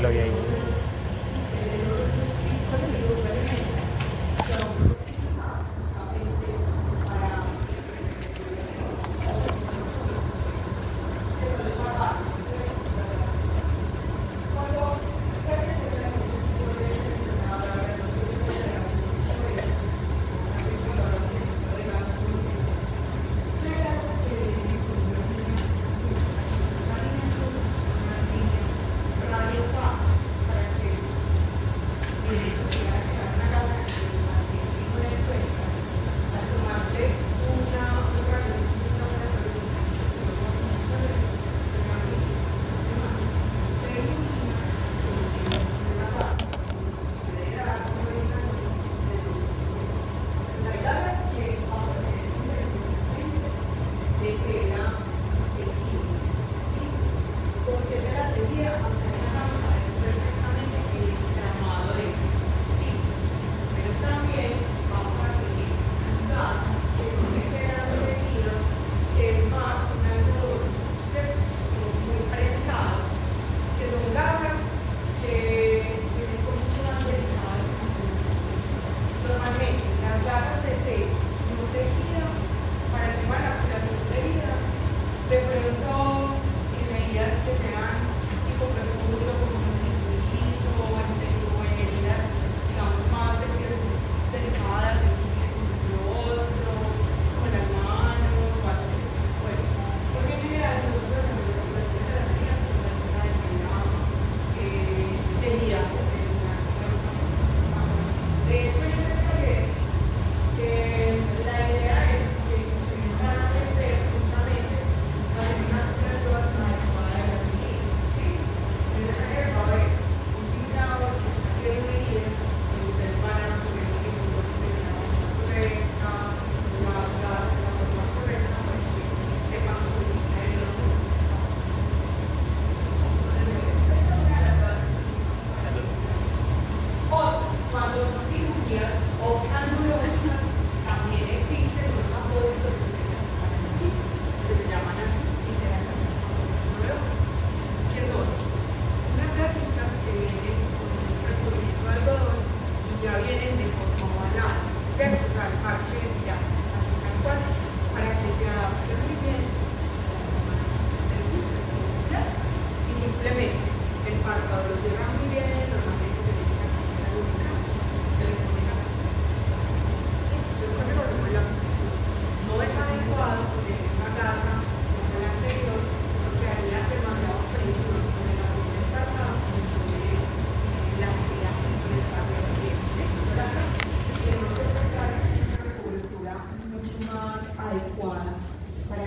lo vi ahí.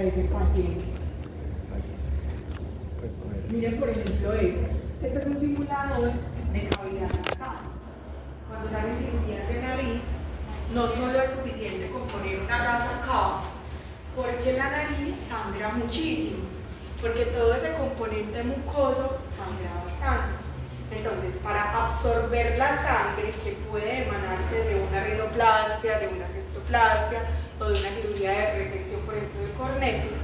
Ese paciente. Miren, por ejemplo, este es un simulador de cavidad nasal. Cuando se hacen cirugías de nariz, no solo es suficiente con poner una gasa acá, porque la nariz sangra muchísimo, porque todo ese componente mucoso sangra bastante. Entonces, para absorber la sangre que puede emanarse de una rinoplastia, de una septoplastia o de una cirugía de resección, por ejemplo, del cornetis,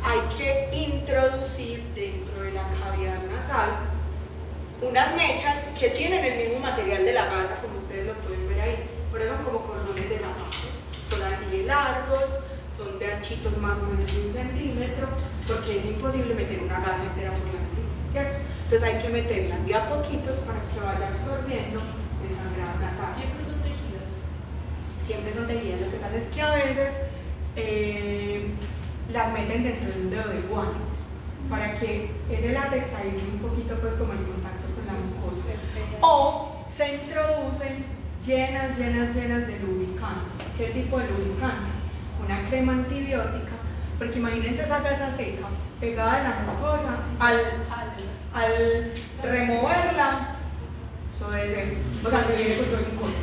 hay que introducir dentro de la cavidad nasal unas mechas que tienen el mismo material de la gasa, como ustedes lo pueden ver ahí, pero son como cordones de zapatos, son así de largos, son de anchitos más o menos de 1 centímetro, porque es imposible meter una gasa entera por la nariz, ¿cierto? Entonces hay que meterla de a poquitos para que vaya absorbiendo el sangrado nasal. Siempre son tejidas. Siempre son tejidas, lo que pasa es que a veces las meten dentro de un dedo de guano para que ese látex aísle un poquito pues como el contacto con la mucosa, o se introducen llenas de lubricante. ¿Qué tipo de lubricante? Una crema antibiótica, porque imagínense esa gasa seca pegada a la mucosa, al removerla, eso debe ser, o sea, se viene con todo el mucoso.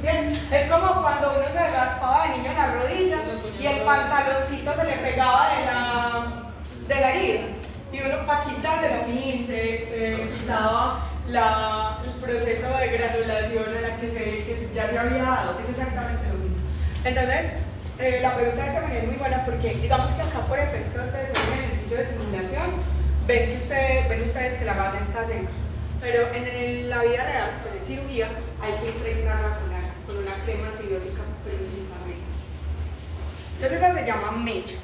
Es como cuando uno se raspaba de niño en la rodilla y el pantaloncito se le pegaba de la herida, y uno para quitárselo se quitaba el proceso de granulación a la que ya se había dado. Es exactamente lo mismo. Entonces, la pregunta de esta manera es muy buena, porque digamos que acá por efecto de este ejercicio de simulación ven ustedes que la gasa está seca. pero en la vida real, pues en cirugía, hay que impregnarla con una crema antibiótica principalmente. Entonces esas se llaman mechas.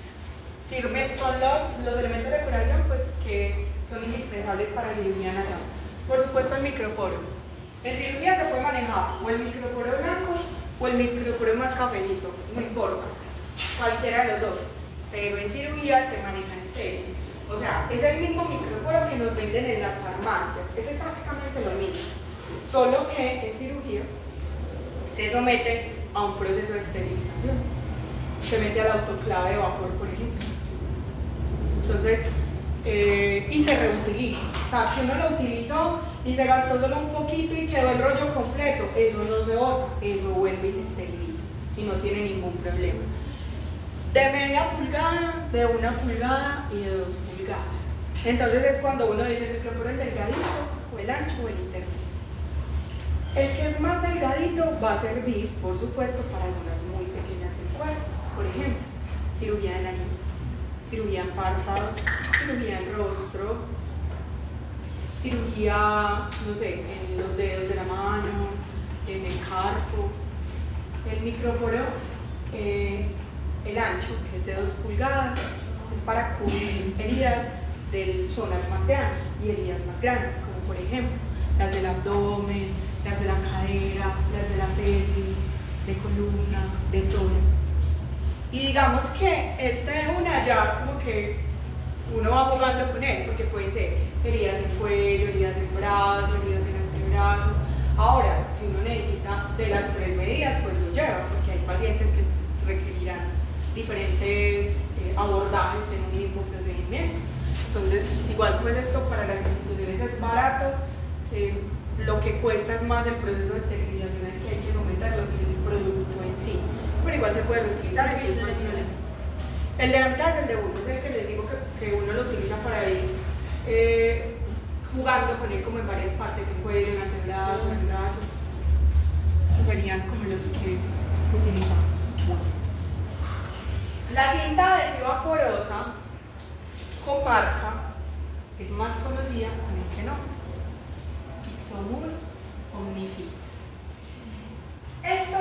Son los elementos de curación pues, que son indispensables para cirugía nasal. Por supuesto el microporo. En cirugía se puede manejar o el microporo blanco o el microporo más cafecito, no importa, cualquiera de los dos, pero en cirugía se maneja estéril. O sea, es el mismo microporo que nos venden en las farmacias, es exactamente lo mismo, solo que en cirugía se somete a un proceso de esterilización, se mete al autoclave de vapor, por ejemplo. Entonces, y se reutiliza, o sea, que uno lo utilizó y se gastó solo un poquito y quedó el rollo completo, eso no se bota, eso vuelve y se esteriliza y no tiene ningún problema. De media pulgada, de 1 pulgada y de 2 pulgadas. Entonces es cuando uno dice el microporo es delgadito, o el ancho o el intermedio. El que es más delgadito va a servir, por supuesto, para zonas muy pequeñas del cuerpo. Por ejemplo, cirugía de nariz, cirugía en párpados, cirugía en rostro, cirugía, no sé, en los dedos de la mano, en el carpo. El microporo, el ancho, que es de 2 pulgadas, es para cubrir heridas de zonas más grandes y heridas más grandes, como por ejemplo las del abdomen, las de la cadera, las de la pelvis, de columna, de tórax. Y digamos que una ya como que uno va jugando con él, porque pueden ser heridas en cuello, heridas en brazo, heridas en antebrazo. Ahora, si uno necesita de las 3 medidas, pues lo lleva, porque hay pacientes que requerirán diferentes abordajes en un mismo procedimiento. Entonces, igual pues esto para las instituciones es barato, lo que cuesta es más el proceso de esterilización al que hay que someterlo que el producto en sí, pero igual se puede reutilizar. El de la mitad es el de uno, es el que les digo que uno lo utiliza para ir jugando con él como en varias partes, en cuello, en antebrazo, en brazo. Esos serían como los que utilizamos. La cinta adhesiva porosa con marca es más conocida con este nombre, Fixomul Omnifix. Esto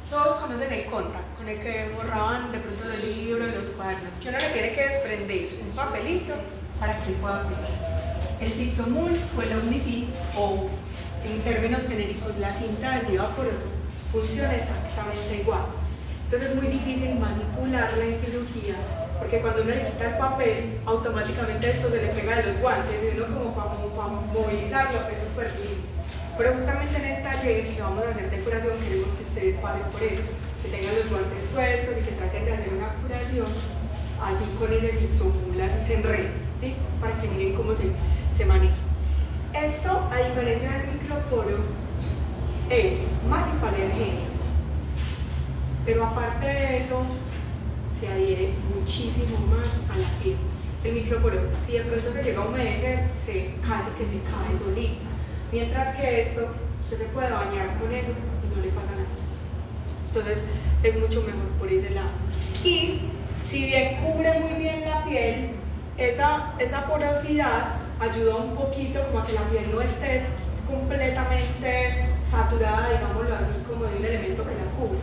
todos conocen el contact, con el que borraban de pronto los libros, los cuadernos, que uno le tiene que desprender un papelito para que él pueda aplicar. El Fixomul o el Omnifix, o en términos genéricos la cinta adhesiva porosa, funciona exactamente igual. Entonces es muy difícil manipularla en cirugía, porque cuando uno le quita el papel, automáticamente esto se le pega de los guantes y uno como para movilizarlo es súper difícil. Pero justamente en el taller que vamos a hacer de curación queremos que ustedes paren por eso, que tengan los guantes puestos y que traten de hacer una curación así con ese Fixomul, así se enreda, ¿listo? Para que miren cómo se maneja. Esto, a diferencia del microporo, es más hipoalergénico. Pero aparte de eso, se adhiere muchísimo más a la piel. El microporo, si de pronto se llega a humedecer, casi que se cae solito. Mientras que esto, usted se puede bañar con eso y no le pasa nada. Entonces, es mucho mejor por ese lado. Y si bien cubre muy bien la piel, esa porosidad ayuda un poquito como a que la piel no esté completamente saturada, digámoslo así, como de un elemento que la cubre.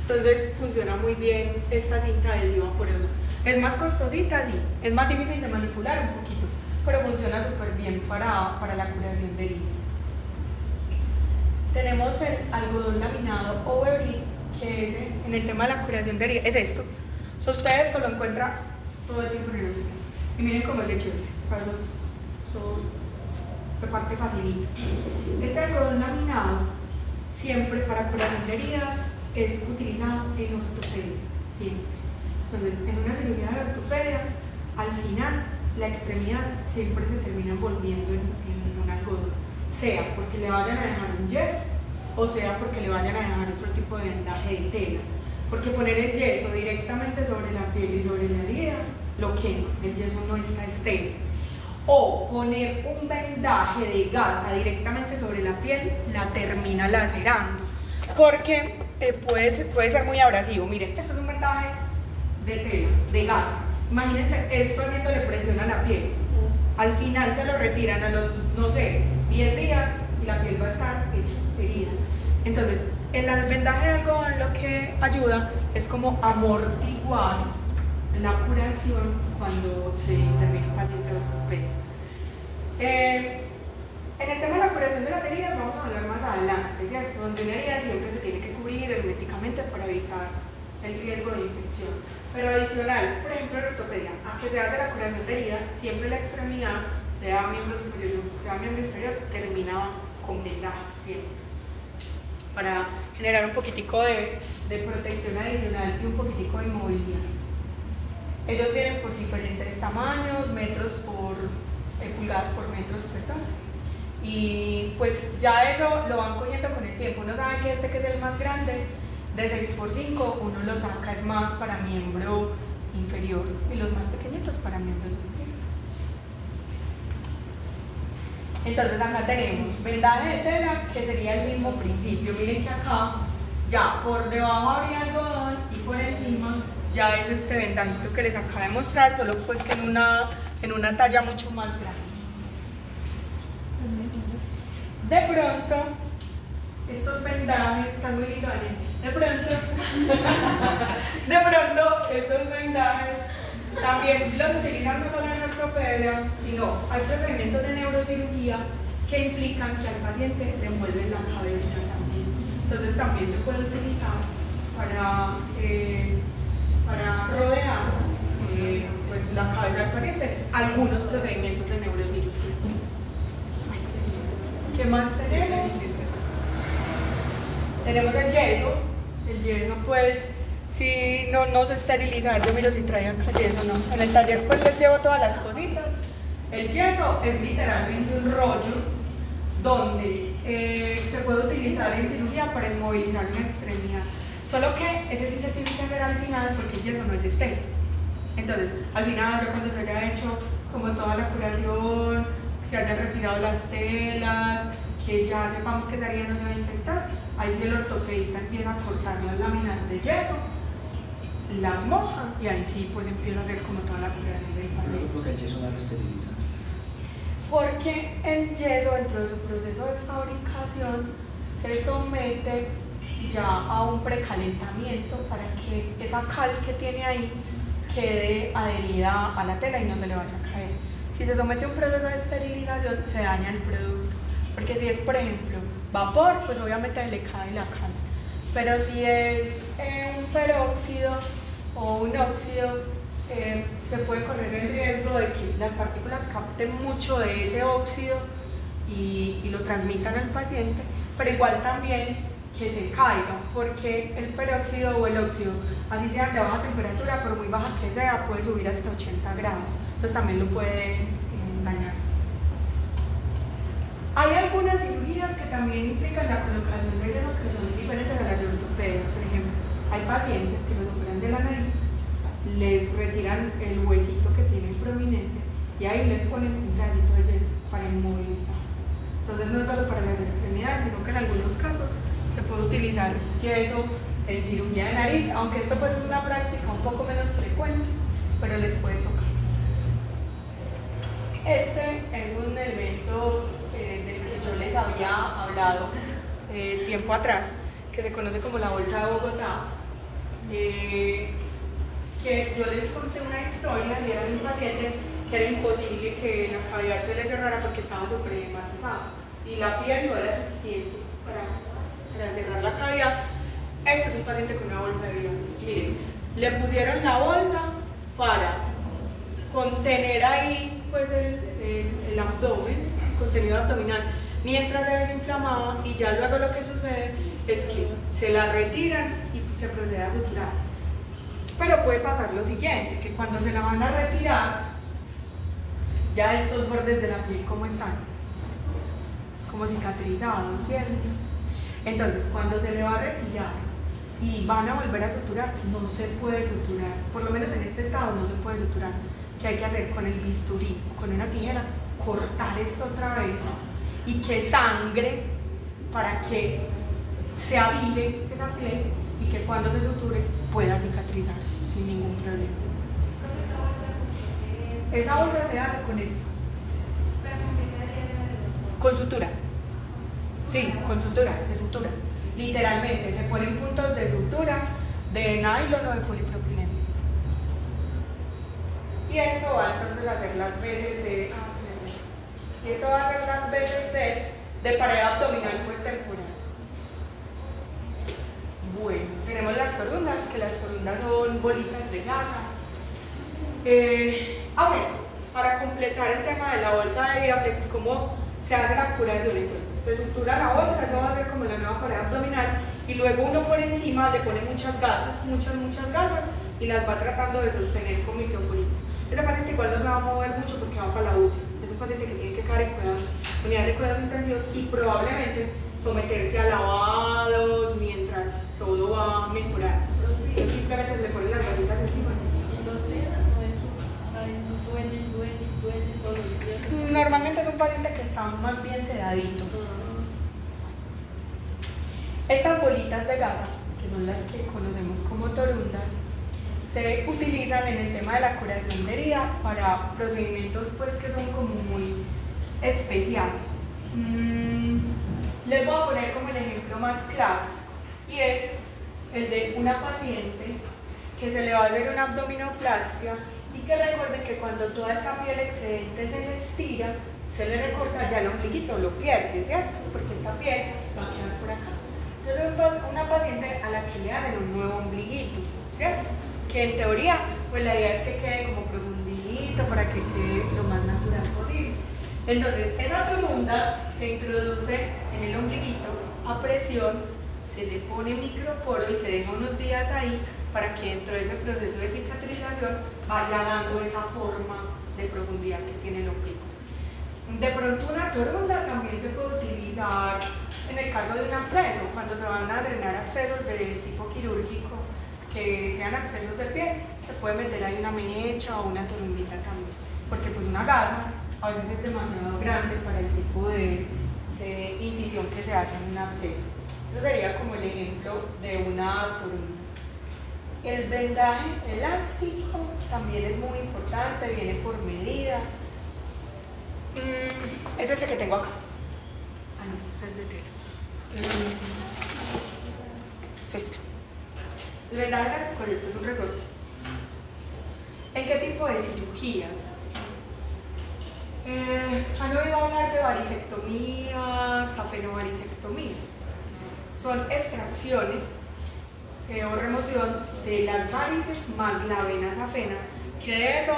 Entonces funciona muy bien esta cinta adhesiva porosa. Es más costosita, sí, es más difícil de manipular un poquito, pero funciona súper bien para la curación de heridas. Tenemos el algodón laminado Overeat, que es en el tema de la curación de heridas, es esto. O sea, ustedes esto lo encuentran todo el tiempo en el hospital. Y miren cómo es de chévere, o sea, se parte facilita. Este algodón laminado, siempre para curación de heridas, es utilizado en ortopedia, siempre. Entonces, en una cirugía de ortopedia, al final, la extremidad siempre se termina envolviendo en un algodón, sea porque le vayan a dejar un yeso, o sea porque le vayan a dejar otro tipo de vendaje de tela. Porque poner el yeso directamente sobre la piel y sobre la herida, lo quema, el yeso no está estéril. O poner un vendaje de gasa directamente sobre la piel, la termina lacerando. Porque puede ser muy abrasivo. Miren, esto es un vendaje de tela, de gasa. Imagínense esto haciéndole presión a la piel. Al final se lo retiran a los, no sé, 10 días y la piel va a estar herida. Entonces, el vendaje de algodón lo que ayuda es como amortiguar la curación cuando se interviene un paciente ortopédico. En el tema de la curación de las heridas vamos a hablar más adelante, ¿cierto? Donde una herida siempre se tiene que cubrir herméticamente para evitar el riesgo de infección. Pero adicional, por ejemplo en ortopedia, a que se hace la curación de herida, siempre la extremidad, sea miembro superior o sea miembro inferior, termina con vendaje, siempre. Para generar un poquitico de protección adicional y un poquitico de movilidad. Ellos vienen por diferentes tamaños, pulgadas por metros, perdón. Y pues ya eso lo van cogiendo con el tiempo. Uno sabe que es el más grande, de 6x5, uno lo saca, es más para miembro inferior y los más pequeñitos para miembro superior. Entonces acá tenemos vendaje de tela, que sería el mismo principio. Miren que acá ya por debajo habría algodón y por encima ya es este vendajito que les acabo de mostrar, solo pues que en una talla mucho más grande. De pronto, estos vendajes están muy ligados. De pronto, estos vendajes también los utilizan no solo en ortopedia, sino hay procedimientos de neurocirugía que implican que al paciente le envuelven la cabeza también. Entonces también se puede utilizar para rodear pues, la cabeza del paciente algunos procedimientos de neurocirugía. ¿Qué más tenemos? Tenemos el yeso. El yeso, pues, si no se esterilizar, yo miro si trae acá yeso, no. En el taller, pues, les llevo todas las cositas. El yeso es literalmente un rollo donde se puede utilizar en cirugía para inmovilizar una extremidad. Solo que ese sí se tiene que hacer al final porque el yeso no es estéril. Entonces, al final, ya cuando se haya hecho como toda la curación, se hayan retirado las telas, que ya sepamos que esa herida no se va a infectar, ahí sí el ortopedista empieza a cortar las láminas de yeso, las moja y ahí sí pues empieza a hacer como toda la curación del paciente. ¿Por qué el yeso no lo esteriliza? Porque el yeso dentro de su proceso de fabricación se somete ya a un precalentamiento para que esa cal que tiene ahí quede adherida a la tela y no se le vaya a caer. Si se somete a un proceso de esterilización, se daña el producto. Porque si es, por ejemplo, vapor, pues obviamente le cae la cal. Pero si es un peróxido o un óxido, se puede correr el riesgo de que las partículas capten mucho de ese óxido y lo transmitan al paciente, pero igual también que se caiga, porque el peróxido o el óxido, así sea de baja temperatura, por muy baja que sea, puede subir hasta 80 grados, entonces también lo puede dañar. Hay algunas cirugías que también implican la colocación de yeso que son diferentes a las de ortopedia. Por ejemplo, hay pacientes que los operan de la nariz, les retiran el huesito que tienen prominente y ahí les ponen un pedacito de yeso para inmovilizar. Entonces no es solo para las extremidades, sino que en algunos casos se puede utilizar yeso en cirugía de nariz, aunque esto pues es una práctica un poco menos frecuente, pero les puede tocar. Este es un elemento del que yo les había hablado tiempo atrás, que se conoce como la bolsa de Bogotá, que yo les conté una historia y era de un paciente que era imposible que la cavidad se le cerrara porque estaba sobrehematizada y la piel no era suficiente para cerrar la cavidad. Esto es un paciente con una bolsa de vida. Miren, le pusieron la bolsa para contener ahí pues el abdomen, el contenido abdominal, mientras se desinflamaba, y ya luego lo que sucede es que se la retiras y se procede a suturar. Pero puede pasar lo siguiente, que cuando se la van a retirar, ya estos bordes de la piel, ¿cómo están? Como cicatrizados, ¿cierto? Entonces, cuando se le va a retirar y van a volver a suturar, no se puede suturar, por lo menos en este estado no se puede suturar. ¿Qué hay que hacer? Con el bisturí o con una tijera, cortar esto otra vez y que sangre para que se avive esa piel y que cuando se suture pueda cicatrizar sin ningún problema. Esa bolsa se hace con esto. con sutura. Sí, con sutura, se sutura. Literalmente, se ponen puntos de sutura de nylon o de polipropileno. Y esto va entonces a hacer las veces de... esto va a hacer las veces de pared abdominal pues temporal. Bueno, tenemos las torundas, que las torundas son bolitas de gasa. Bueno, para completar el tema de la bolsa de Viraflex, ¿cómo se hace la curación? Entonces, se sutura la bolsa, eso va a ser como la nueva pared abdominal, y luego uno por encima le pone muchas gasas, muchas gasas, y las va tratando de sostener con micropolito. Ese paciente igual no se va a mover mucho porque va para la UCI. Es un paciente que tiene que quedar en unidad de cuidados intensivos y probablemente someterse a lavados mientras todo va a mejorar. Entonces simplemente se le ponen las gasitas encima. Normalmente es un paciente que está más bien sedadito. Estas bolitas de gasa, que son las que conocemos como torundas, se utilizan en el tema de la curación de herida para procedimientos pues que son como muy especiales. Les voy a poner como el ejemplo más clásico, y es el de una paciente que se le va a hacer una abdominoplastia y que recuerden que cuando toda esa piel excedente se le estira, se le recorta ya el ombliguito, lo pierde, ¿cierto? Porque esta piel va a quedar por acá. Entonces una paciente a la que le hacen un nuevo ombliguito, ¿cierto? Que en teoría, pues la idea es que quede como profundito para que quede lo más natural posible. Entonces, esa torunda se introduce en el ombliguito a presión, se le pone microporo y se deja unos días ahí para que dentro de ese proceso de cicatrización vaya dando esa forma de profundidad que tiene el ombligo. De pronto una torunda también se puede utilizar en el caso de un absceso, cuando se van a drenar abscesos de tipo quirúrgico, que sean abscesos del pie, se puede meter ahí una mecha o una torundita también, porque pues una gasa a veces es demasiado grande para el tipo de incisión que se hace en un absceso. Eso sería como el ejemplo de una torunda. El vendaje elástico también es muy importante, viene por medidas. Es ese que tengo acá. Ah, no, este es de tela. Es este. El vendaje elástico, esto es un resorte. ¿En qué tipo de cirugías? ¿Han oído hablar de varicectomía, safenovaricectomía? Son extracciones o remoción de las varices más la vena safena, que de eso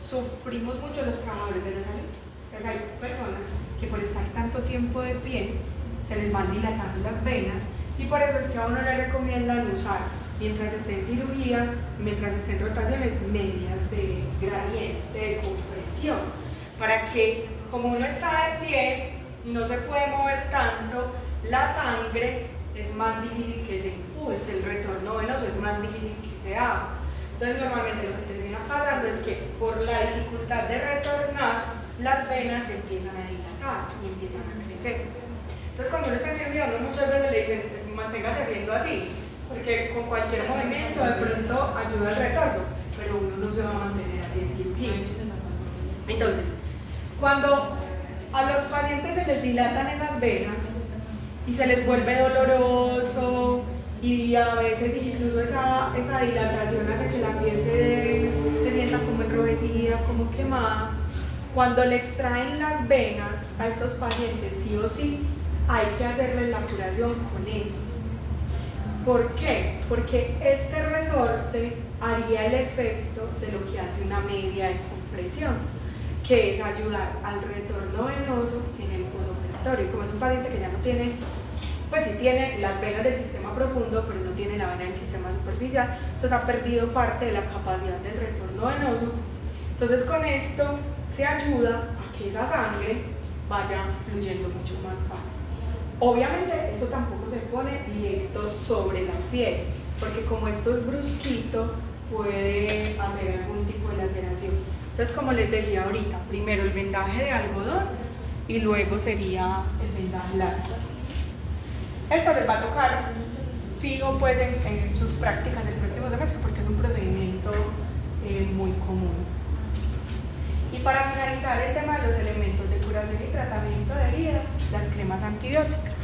sufrimos mucho los trabajadores de la salud. Entonces hay personas que por estar tanto tiempo de pie se les van dilatando las venas, y por eso es que a uno le recomiendan usar, mientras esté en cirugía, mientras esté en rotaciones, medidas de gradiente, de compresión, para que como uno está de pie y no se puede mover tanto, la sangre es más difícil que se impulse, el retorno venoso es más difícil que se haga. Entonces normalmente lo que termina pasando es que por la dificultad de retornar, las venas se empiezan a dilatar y empiezan a crecer. Entonces cuando uno está en cirugía, uno muchas veces le dicen, pues, manténgase haciendo así, porque con cualquier movimiento de pronto ayuda al retorno, pero uno no se va a mantener así en cirugía. Entonces, cuando a los pacientes se les dilatan esas venas y se les vuelve doloroso, y a veces incluso esa dilatación hace que la piel se sienta como enrojecida, como quemada, cuando le extraen las venas a estos pacientes, sí o sí, hay que hacerles la curación con esto. ¿Por qué? Porque este resorte haría el efecto de lo que hace una media de compresión, que es ayudar al retorno venoso en el posoperatorio. Como es un paciente que ya no tiene, pues sí tiene las venas del sistema profundo, pero no tiene la vena del sistema superficial, entonces ha perdido parte de la capacidad del retorno venoso. Entonces con esto se ayuda a que esa sangre vaya fluyendo mucho más fácil. Obviamente esto tampoco se pone directo sobre la piel, porque como esto es brusquito, puede hacer algún tipo de laceración. Entonces, como les decía ahorita, primero el vendaje de algodón y luego sería el vendaje elástico. Esto les va a tocar fijo pues en sus prácticas del próximo semestre, porque es un procedimiento muy común. Y para finalizar el tema de los elementos de curación y tratamiento de heridas, las cremas antibióticas.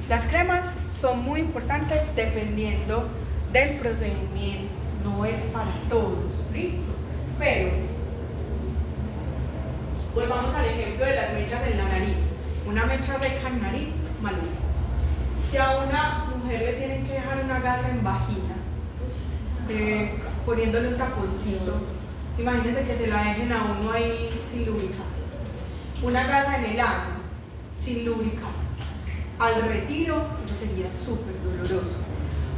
Las cremas son muy importantes dependiendo del procedimiento, no es para todos, ¿listo? Pero, pues vamos al ejemplo de las mechas en la nariz. Una mecha seca en nariz, maluca. Si a una mujer le tienen que dejar una gasa en vagina, poniéndole un taponcito, imagínense que se la dejen a uno ahí sin lubricar. Una gasa en el ano, sin lubricar. Al retiro, eso sería súper doloroso.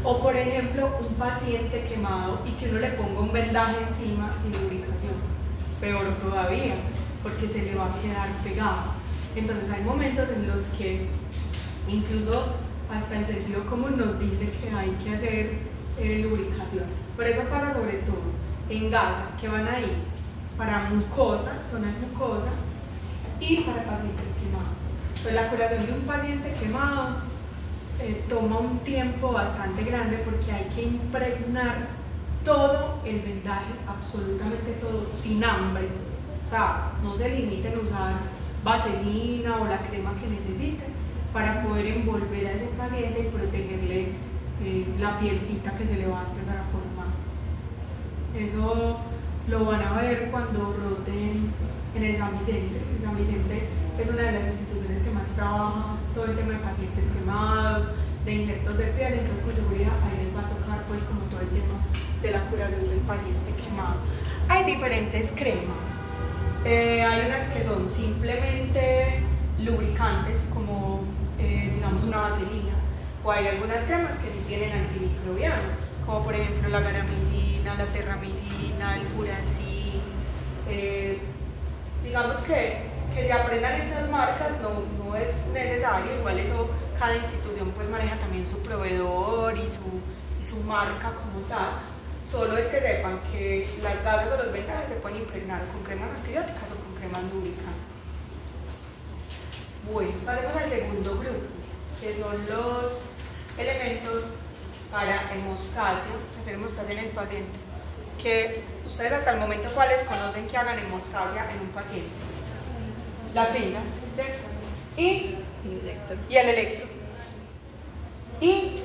O por ejemplo, un paciente quemado y que uno le ponga un vendaje encima sin lubricación. Peor todavía, porque se le va a quedar pegado. Entonces hay momentos en los que incluso hasta el sentido común nos dice que hay que hacer lubricación. Por eso pasa sobre todo en gasas que van ahí para mucosas, zonas mucosas, y para pacientes quemados. Entonces la curación de un paciente quemado toma un tiempo bastante grande porque hay que impregnar todo el vendaje, absolutamente todo, sin hambre. O sea, no se limiten a usar vaselina o la crema que necesiten para poder envolver a ese paciente y protegerle la pielcita que se le va a empezar a formar. Eso lo van a ver cuando roten en el San Vicente. El San Vicente es una de las instituciones que más trabaja todo el tema de pacientes quemados, de injertos de piel, entonces con seguridad ahí les va a tocar pues como todo el tema de la curación del paciente quemado. Hay diferentes cremas. Hay unas que son simplemente lubricantes, como digamos una vaselina, o hay algunas cremas que sí tienen antimicrobiano, como por ejemplo la garamicina, la terramicina, el furacil. Digamos que se aprendan estas marcas no es necesario, igual eso cada institución pues maneja también su proveedor y su marca como tal. Solo es que sepan que las gasas o los vendajes se pueden impregnar con cremas antibióticas o con cremas lubricantes. Bueno, pasemos al segundo grupo, que son los elementos para hemostasia, hacer hemostasia en el paciente. Que ustedes hasta el momento, ¿cuáles conocen que hagan hemostasia en un paciente? Las pinzas, ¿cierto? Y el electro. Y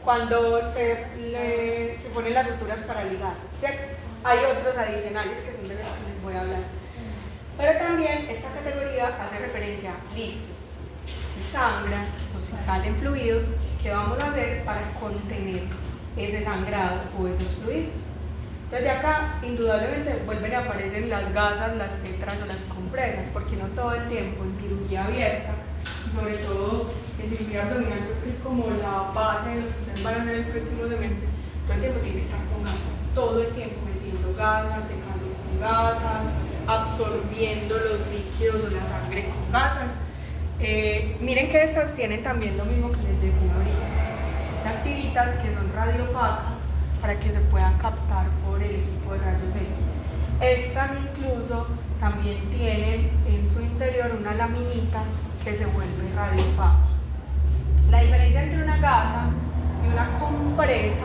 cuando se ponen las suturas para ligar, ¿cierto? Hay otros adicionales que son de los que les voy a hablar. Pero también esta categoría hace referencia a listo. Si sangra o si salen fluidos, ¿qué vamos a hacer para contener ese sangrado o esos fluidos? Entonces de acá, indudablemente, vuelven a aparecer las gasas, las tetras o las compresas, porque no todo el tiempo en cirugía abierta, sobre todo en cirugía abdominal, pues es como la base de los que ustedes van a hacer el próximo semestre, todo el tiempo tiene que estar con gasas, todo el tiempo metiendo gasas, secando con gasas, absorbiendo los líquidos o la sangre con gasas. Miren que estas tienen también lo mismo que les decía ahorita, las tiritas que son radiopacas para que se puedan captar por el equipo de rayos X. Estas incluso también tienen en su interior una laminita que se vuelve radiopaca. La diferencia entre una gasa y una compresa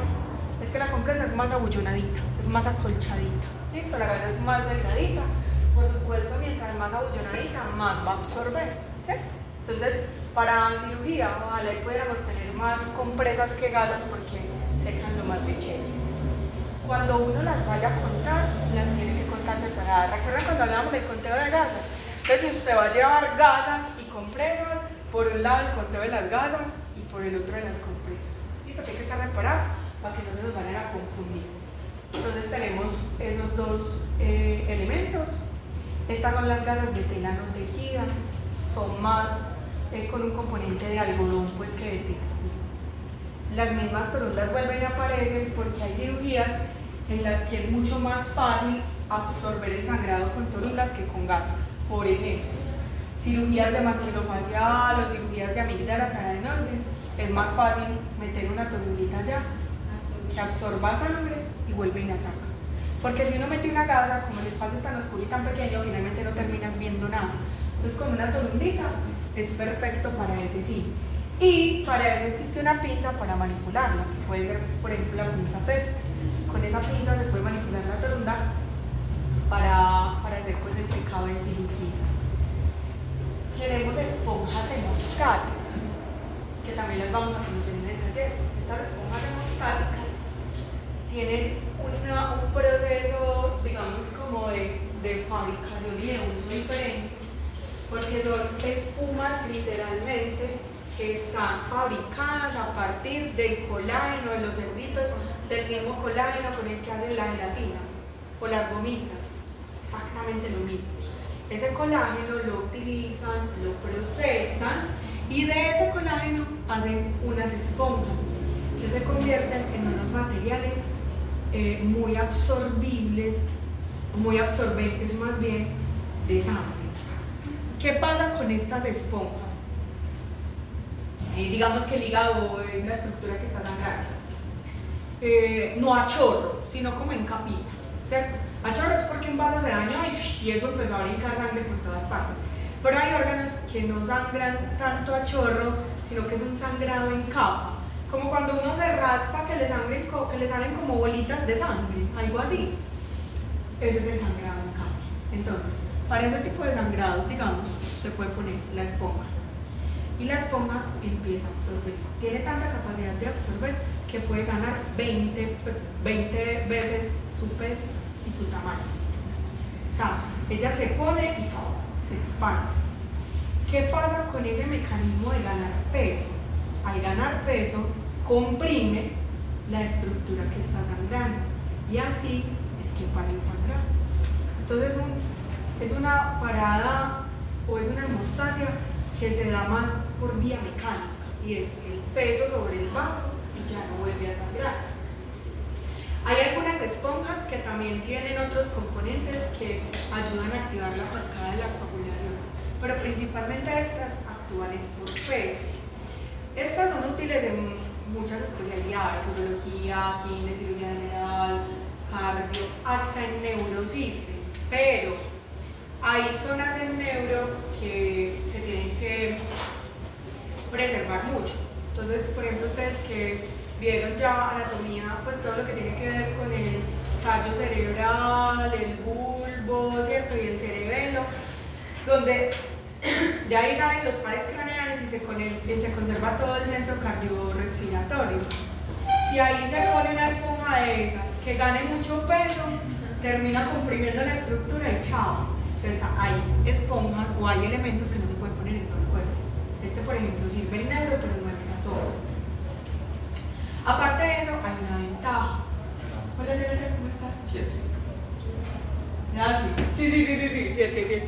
es que la compresa es más abullonadita, es más acolchadita. Listo, la gasa es más delgadita. Por supuesto, mientras más abullonadita, más va a absorber, ¿cierto? Entonces, para cirugía, ojalá pudiéramos tener más compresas que gasas porque secan lo más de chévere. Cuando uno las vaya a contar, las tiene que contar separadas. ¿Recuerdan cuando hablábamos del conteo de gasas? Entonces, si usted va a llevar gasas y compresas, por un lado el conteo de las gasas y por el otro de las compresas. Listo, tiene que estar separado para que no se nos vayan a confundir. Entonces tenemos esos dos elementos. Estas son las gasas de tela no tejida, son más con un componente de algodón pues que de textil. Las mismas torundas vuelven y aparecen porque hay cirugías en las que es mucho más fácil absorber el sangrado con torundas que con gasas. Por ejemplo, cirugías de maxilofacial o cirugías de amígdalas adenoides, es más fácil meter una torundita allá que absorba sangre y vuelve y la saca. Porque si uno mete una gasa, como el espacio es tan oscuro y tan pequeño, finalmente no terminas viendo nada. Entonces con una torundita es perfecto para ese fin. Y para eso existe una pinza para manipularla, que puede ser, por ejemplo, la pinza Fest. Con esa pinza se puede manipular la torunda para hacer acabe de cirugía. Tenemos esponjas hemostáticas, que también las vamos a conocer en el taller. Estas esponjas hemostáticas tienen un proceso, digamos, como de fabricación y de uso diferente, porque son espumas literalmente que están fabricadas a partir del colágeno de los cerditos, del mismo colágeno con el que hacen la gelatina o las gomitas, exactamente lo mismo. Ese colágeno lo utilizan, lo procesan y de ese colágeno hacen unas esponjas que se convierten en unos materiales muy absorbibles, muy absorbentes más bien, de sangre. ¿Qué pasa con estas esponjas? Digamos que el hígado es una estructura que está sangrando. No a chorro, sino como en capita, ¿cierto? A chorro es porque un vaso se dañó y eso empezó a brincar sangre por todas partes. Pero hay órganos que no sangran tanto a chorro, sino que es un sangrado en capa. Como cuando uno se raspa que le salen como bolitas de sangre, algo así. Ese es el sangrado en capa. Entonces, para ese tipo de sangrados, digamos, se puede poner la esponja. Y la esponja empieza a absorber. Tiene tanta capacidad de absorber que puede ganar 20 veces su peso y su tamaño. O sea, ella se pone y se expande. ¿Qué pasa con ese mecanismo de ganar peso? Al ganar peso, comprime la estructura que está sangrando y así es que para el sangrado. Entonces es una parada o es una hemostasia que se da más por vía mecánica y es el peso sobre el vaso y ya no vuelve a sangrar. Hay algunas esponjas que también tienen otros componentes que ayudan a activar la cascada de la coagulación, pero principalmente estas actúan por peso. Estas son útiles en muchas especialidades, urología, gine, cirugía general, cardio, hasta en neurocirugía, pero hay zonas en neuro que se tienen que preservar mucho. Entonces, por ejemplo, ustedes que vieron ya anatomía, pues todo lo que tiene que ver con el tallo cerebral, el bulbo, ¿cierto? Y el cerebelo, donde de ahí salen los pares craneales y se conserva todo el centro cardiorrespiratorio. Si ahí se pone una esponja de esas que gane mucho peso, termina comprimiendo la estructura y chao. Entonces hay esponjas o hay elementos que no se pueden poner en todo el cuerpo. Este, por ejemplo, sirve en neuro, pero no en esas zonas. Aparte de eso, hay una ventaja. Hola, Leonel, ¿cómo estás? 7. Ah, sí, 7.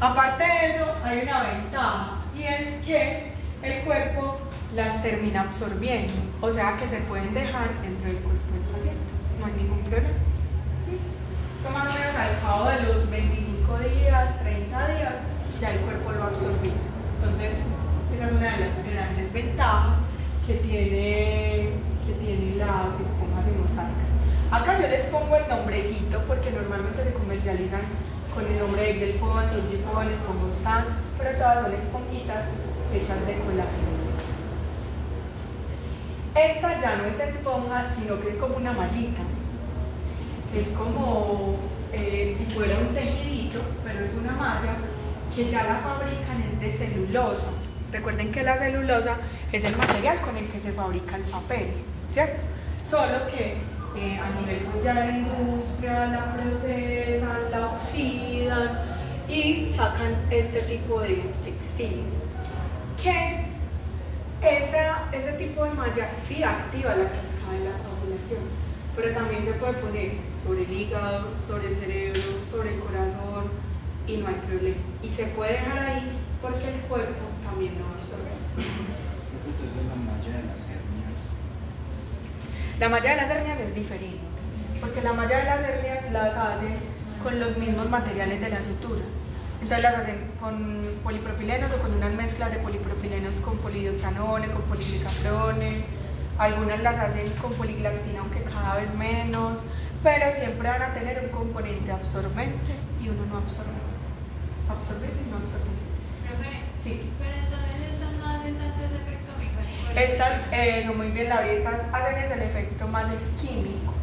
Aparte de eso, hay una ventaja y es que el cuerpo las termina absorbiendo, o sea que se pueden dejar dentro del cuerpo del paciente, no hay ningún problema. Esto más o menos al cabo de los 25 días, 30 días, ya el cuerpo lo absorbió. Entonces, esa es una de las grandes ventajas que tiene las esponjas hemostáticas. Acá yo les pongo el nombrecito porque normalmente se comercializan con el nombre de Gelfond, Surgifon, Esponjostan, pero todas son esponjitas hechas de colágeno. Esta ya no es esponja, sino que es como una mallita. Es como si fuera un tejidito, pero es una malla que ya la fabrican es de celulosa. Recuerden que la celulosa es el material con el que se fabrica el papel, ¿cierto? Solo que a nivel pues ya de la industria la procesan, la oxidan y sacan este tipo de textiles. Que ese tipo de malla sí activa la cascada de la coagulación, pero también se puede poner sobre el hígado, sobre el cerebro, sobre el corazón y no hay problema. Y se puede dejar ahí porque el cuerpo también lo absorbe. Entonces la malla de las hernias. La malla de las hernias es diferente, porque la malla de las hernias las hacen con los mismos materiales de la sutura. Entonces las hacen con polipropilenos o con unas mezclas de polipropilenos con polidioxanone, con poliglicaprone. Algunas las hacen con poliglactina, aunque cada vez menos, pero siempre van a tener un componente absorbente y uno no absorbe. Absorbente y no absorbente. Sí. Pero entonces estas no hacen tanto ese efecto mecánico. Estas, muy bien, Laura, estas hacen el efecto más químico,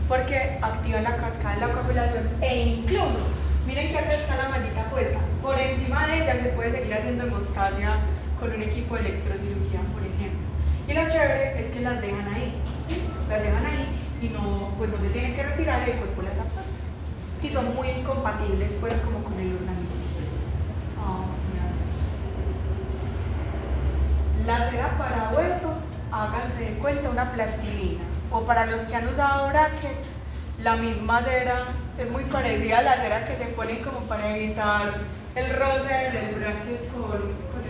porque activan la cascada de la coagulación e incluso Miren que acá está la mallita puesta. Por encima de ella se puede seguir haciendo hemostasia con un equipo de electrocirugía, por ejemplo. Y lo chévere es que las dejan ahí. Las dejan ahí y no, pues no se tienen que retirar y el cuerpo las absorbe. Y son muy compatibles pues como con el organismo. La cera para hueso, háganse de cuenta una plastilina. O para los que han usado brackets, la misma cera es muy parecida a la cera que se ponen como para evitar el roce del bracket con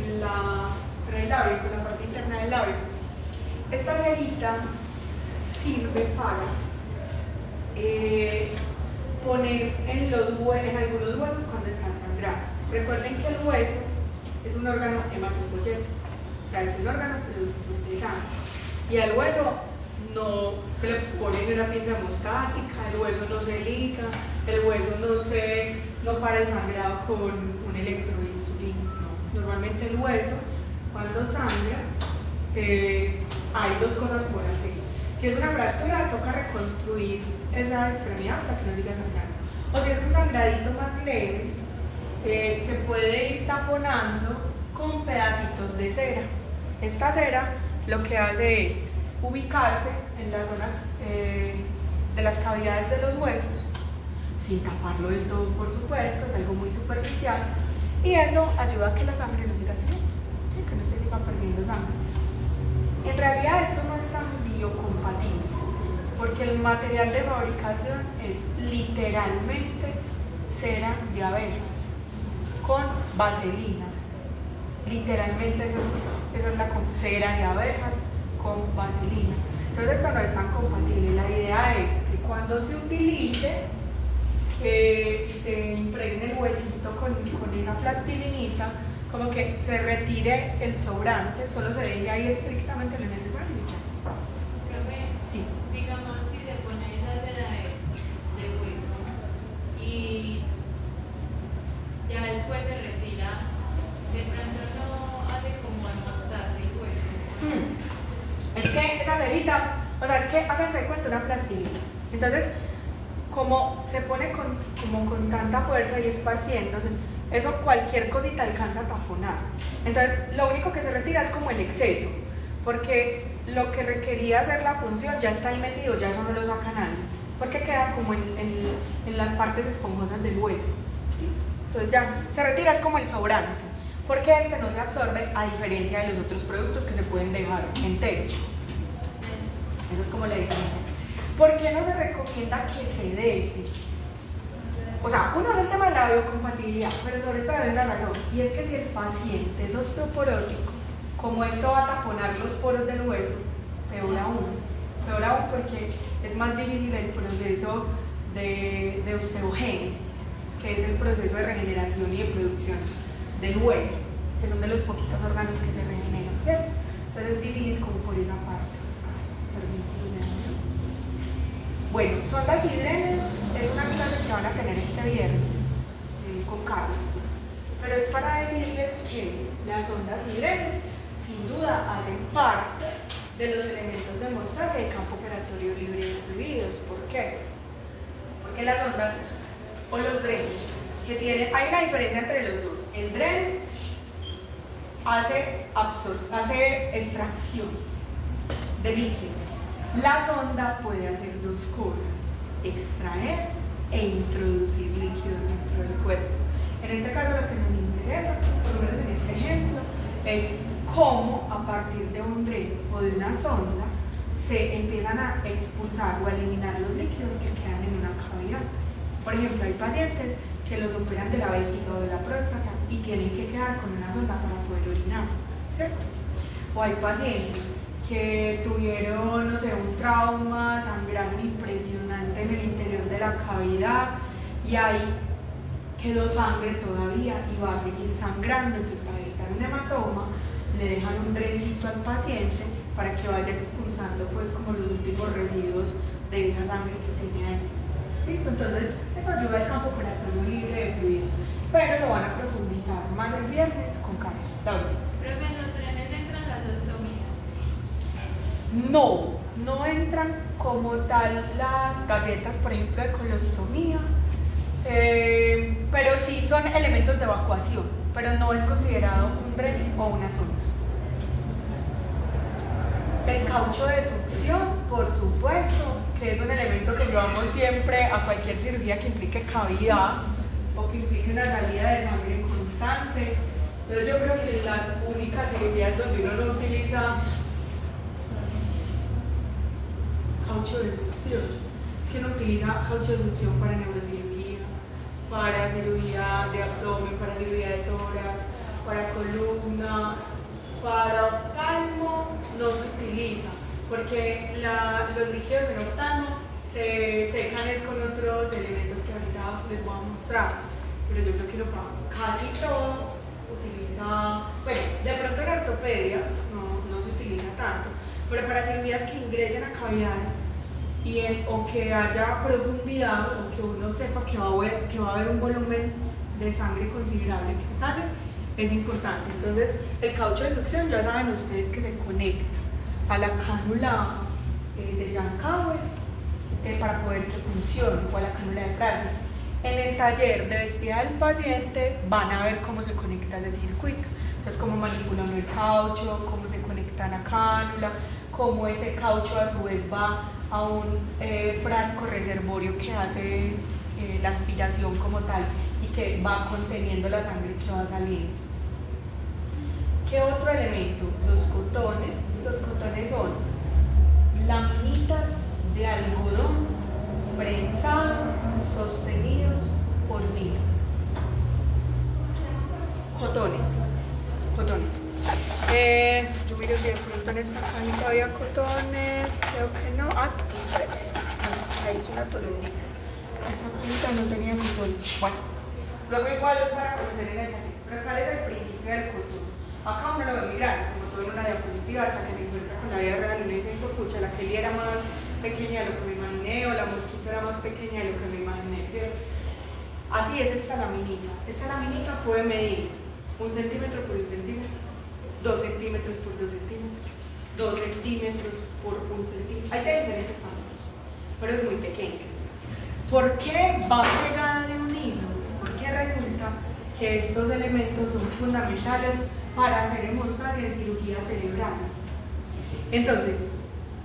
el labio, con la parte interna del labio. Esta cerita sirve para poner en algunos huesos cuando están sangrando. Recuerden que el hueso es un órgano hematopoyético, o sea, es un órgano productor de sangre. Y al hueso no se le pone ni una pinza hemostática, el hueso no se liga, el hueso no para el sangrado con un electrobisturí. No. Normalmente el hueso, cuando sangra, hay dos cosas por hacer. Si es una fractura, toca reconstruir esa extremidad para que no siga sangrando. O si es un sangradito más leve, se puede ir taponando con pedacitos de cera. Esta cera lo que hace es ubicarse en las zonas de las cavidades de los huesos, sin taparlo del todo, por supuesto, es algo muy superficial, y eso ayuda a que la sangre no siga saliendo, ¿sí? Que no se siga perdiendo sangre. En realidad esto no es tan biocompatible, porque el material de fabricación es literalmente cera de abejas con vaselina. Literalmente esa es la cera de abejas con vaselina. Entonces esto no es tan compatible. La idea es que cuando se utilice, se impregne el huesito con esa plastilinita, como que se retire el sobrante, solo se deje ahí estrictamente lo necesario y ya. Profe, Sí. digamos si le pone esa cera de hueso y ya después se retira, de pronto no hace como hemostasia el hueso. Es que esa cerita, o sea, es que háganse de cuenta una plastilina. Entonces, como se pone con tanta fuerza y esparciéndose, eso cualquier cosita alcanza a taponar. Entonces, lo único que se retira es como el exceso, porque lo que requería hacer la función ya está ahí metido, ya eso no lo saca nadie, porque queda como en las partes esponjosas del hueso. ¿Listo? Entonces ya se retira, es como el sobrante, porque este no se absorbe a diferencia de los otros productos que se pueden dejar enteros. Esa es como la diferencia. ¿Por qué no se recomienda que se deje? O sea, uno es el tema de la biocompatibilidad, pero sobre todo hay una razón, y es que si el paciente es osteoporótico, como esto va a taponar los poros del hueso, peor aún porque es más difícil el proceso de osteogénesis, que es el proceso de regeneración y de producción del hueso, que son de los poquitos órganos que se regeneran, ¿cierto? Entonces es difícil como por esa parte. Bueno, sondas y drenes es una clase que van a tener este viernes con Carlos, pero es para decirles que las sondas y drenes sin duda hacen parte de los elementos de hemostasia de campo operatorio libre de fluidos. ¿Por qué? Porque las sondas o los drenes que tienen, hay una diferencia entre los dos. El dren hace extracción de líquidos. La sonda puede hacer dos cosas: extraer e introducir líquidos dentro del cuerpo. En este caso lo que nos interesa, por lo menos en este ejemplo, es cómo a partir de un dren o de una sonda se empiezan a expulsar o a eliminar los líquidos que quedan en una cavidad. Por ejemplo, hay pacientes que los operan de la vejiga o de la próstata y tienen que quedar con una sonda para poder orinar, ¿cierto? O hay pacientes que tuvieron, no sé, un trauma, sangraron impresionante en el interior de la cavidad y ahí quedó sangre todavía y va a seguir sangrando. Entonces, para evitar un hematoma, le dejan un drencito al paciente para que vaya expulsando pues como los últimos residuos de esa sangre que tiene ahí. ¿Listo? Entonces, eso ayuda al campo operatorio libre de fluidos, pero lo van a profundizar más el viernes con Carla. Laura. Profe, ¿en los drenes entran las ostomías? No entran como tal las galletas, por ejemplo, de colostomía, pero sí son elementos de evacuación, pero no es considerado un dren o una sonda. El caucho de succión, por supuesto, que es un elemento que llevamos siempre a cualquier cirugía que implique cavidad o que implique una salida de sangre constante. Entonces yo creo que las únicas cirugías donde uno no utiliza caucho de succión es que uno utiliza caucho de succión para neurocirugía, para cirugía de abdomen, para cirugía de tórax, para columna, para oftalmo no se utiliza, porque los líquidos en oftalmo se secan es con otros elementos que ahorita les voy a mostrar, pero yo creo que casi todo utiliza, bueno, de pronto en ortopedia no se utiliza tanto, pero para cirugías que ingresen a cavidades o que haya profundidad o que uno sepa que va a haber un volumen de sangre considerable que sale, es importante. Entonces el caucho de succión ya saben ustedes que se conecta a la cánula de Jank-Cowell para poder que funcione, o a la cánula de Fraser. En el taller de vestida del paciente van a ver cómo se conecta ese circuito, entonces cómo manipulan el caucho, cómo se conecta la cánula, cómo ese caucho a su vez va a un frasco reservorio que hace la aspiración como tal y que va conteniendo la sangre que va saliendo. ¿Qué otro elemento? Los cotones. Los cotones son laminitas de algodón prensado sostenidos por hilo. Cotones. Yo miro si de pronto en esta cajita había cotones, creo que no. Espera, ahí hice una columnita. Esta cajita no tenía cotones. Bueno, luego igual los van a conocer en el taller. Pero acá es el principio del cotón. Acá uno lo ve muy grande, como todo en una diapositiva, hasta que se encuentra con la vida real. Uno dice, pucha, la Kelly era más pequeña de lo que me imaginé, o la mosquita era más pequeña de lo que me imaginé, ¿cierto? Así es esta laminita. Esta laminita puede medir 1 centímetro por 1 centímetro, 2 centímetros por 2 centímetros, 2 centímetros por 1 centímetro. Hay de diferentes tamaños, pero es muy pequeña. ¿Por qué va pegada de un hilo? Porque resulta que estos elementos son fundamentales para hacer hemostasia en cirugía cerebral. Entonces,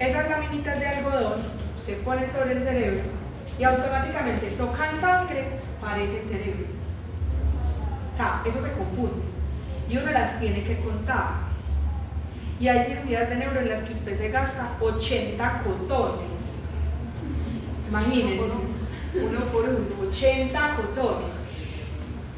esas laminitas de algodón se ponen sobre el cerebro y automáticamente tocan sangre, parece el cerebro. O sea, eso se confunde y uno las tiene que contar. Y hay cirugías de neuro en las que usted se gasta 80 cotones. Imagínense, uno por uno, 80 cotones.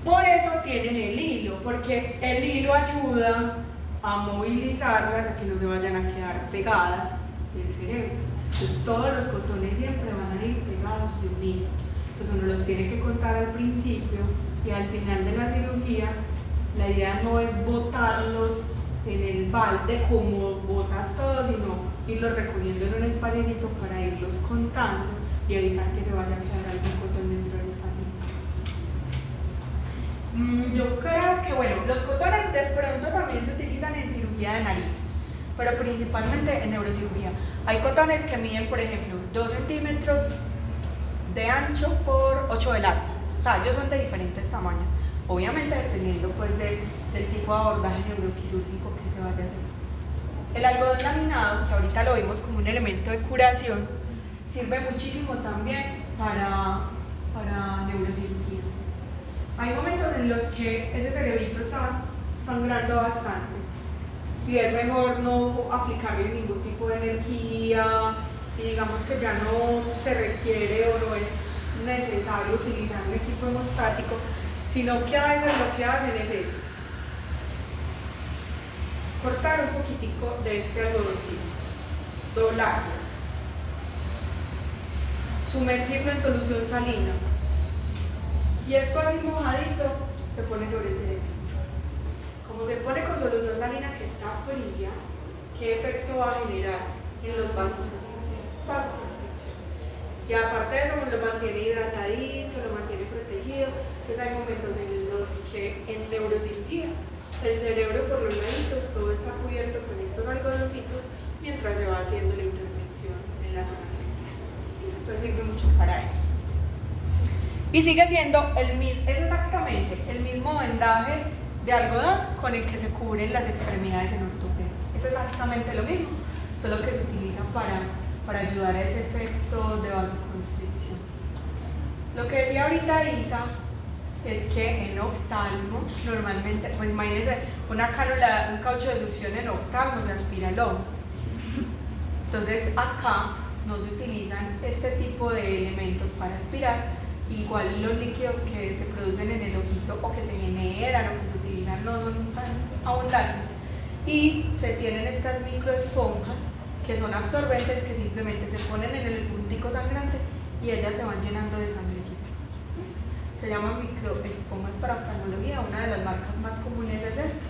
Por eso tienen el hilo, porque el hilo ayuda a movilizarlas, a que no se vayan a quedar pegadas del cerebro. Entonces todos los cotones siempre van a ir pegados de un hilo. Entonces uno los tiene que contar al principio y al final de la cirugía. La idea no es botarlos en el balde como botas todo, sino irlos recogiendo en un espacio para irlos contando y evitar que se vaya a quedar algún cotón dentro del paciente. Yo creo que, bueno, los cotones de pronto también se utilizan en cirugía de nariz, pero principalmente en neurocirugía. Hay cotones que miden, por ejemplo, 2 centímetros de ancho por 8 de largo. O sea, ellos son de diferentes tamaños, obviamente dependiendo pues del tipo de abordaje neuroquirúrgico que se vaya a hacer. El algodón laminado, que ahorita lo vimos como un elemento de curación, sirve muchísimo también para neurocirugía. Hay momentos en los que ese cerebrito está sangrando bastante y es mejor no aplicarle ningún tipo de energía y digamos que ya no se requiere o no es necesario utilizar un equipo hemostático, sino que a veces lo que hacen es esto: cortar un poquitico de este algodoncito, doblarlo, sumergirlo en solución salina y esto así mojadito se pone sobre el cerebro. Como se pone con solución salina que está fría, ¿qué efecto va a generar en los vasos? Y aparte de eso, lo mantiene hidratadito, lo mantiene protegido. Entonces hay momentos en los que en neurocirugía el cerebro por los laditos todo está cubierto con estos algodoncitos mientras se va haciendo la intervención en la zona central. Entonces sirve mucho para eso. Y sigue siendo es exactamente el mismo vendaje de algodón con el que se cubren las extremidades en ortopedia. Es exactamente lo mismo, solo que se utiliza para ayudar a ese efecto de vasoconstricción. Lo que decía ahorita Isa es que en oftalmo, normalmente, pues imagínense, una cánula, un caucho de succión en oftalmo se aspira el ojo. Entonces acá no se utilizan este tipo de elementos para aspirar. Igual los líquidos que se producen en el ojito o que se generan o que se utilizan no son tan abundantes. Y se tienen estas microesponjas que son absorbentes, que simplemente se ponen en el puntico sangrante y ellas se van llenando de sangrecita. Se llaman microesponjas para oftalmología, una de las marcas más comunes es esta.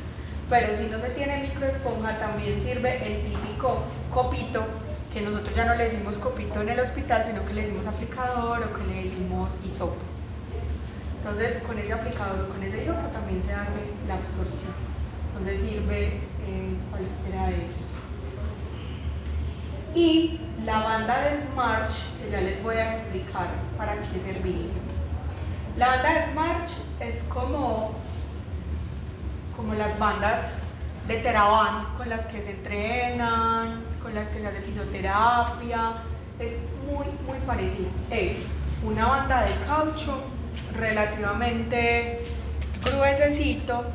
Pero si no se tiene microesponja, también sirve el típico copito, que nosotros ya no le decimos copito en el hospital, sino que le decimos aplicador o que le decimos hisopo. Entonces, con ese aplicador o con ese hisopo también se hace la absorción. Entonces sirve cualquiera de ellos. Y la banda de Smarch, que ya les voy a explicar para qué serviría. La banda de Smarch es como las bandas de Teraband con las que se entrenan, con las que se hace fisioterapia, es muy parecida. Es una banda de caucho relativamente gruesecito.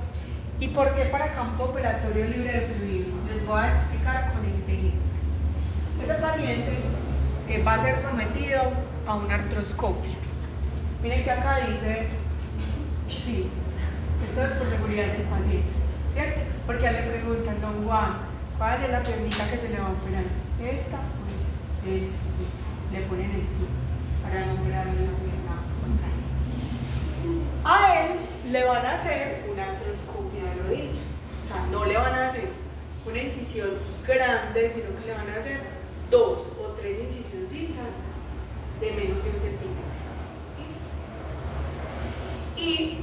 ¿Y por qué para campo operatorio libre de fluidos? Les voy a explicar con este ejemplo. Este paciente va a ser sometido a una artroscopia. Miren que acá dice, sí, esto es por seguridad del paciente, ¿cierto? Porque le preguntan, don Juan, ¿cuál es la piernita que se le va a operar? ¿Esta o esta? Esta. Le ponen el sí para no operarle la pierna contraria. A él le van a hacer una artroscopia de rodilla. O sea, no le van a hacer una incisión grande, sino que le van a hacer 2 o 3 incisioncitas de menos de 1 centímetro. Y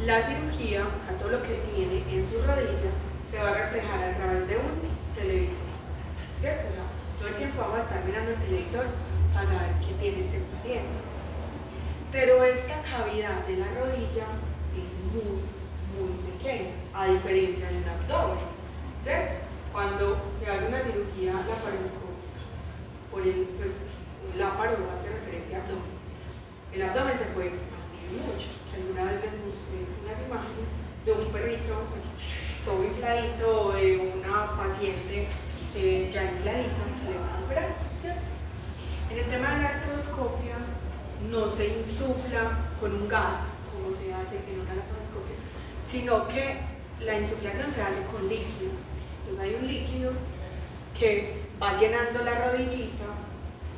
la cirugía, o sea, todo lo que tiene en su rodilla, se va a reflejar a través de un televisor, ¿cierto? O sea, todo el tiempo vamos a estar mirando el televisor para saber qué tiene este paciente. Pero esta cavidad de la rodilla es muy pequeña, a diferencia de un abdomen, ¿cierto? Cuando se hace una cirugía laparoscópica, pues el láparo hace referencia a abdomen. El abdomen se puede expandir mucho. Alguna vez les mostré unas imágenes de un perrito pues, todo infladito o de una paciente ya infladita que le van a operar, ¿cierto? En el tema de la artroscopia no se insufla con un gas como se hace en una laparoscopia, sino que la insuflación se hace con líquidos. Entonces hay un líquido que va llenando la rodillita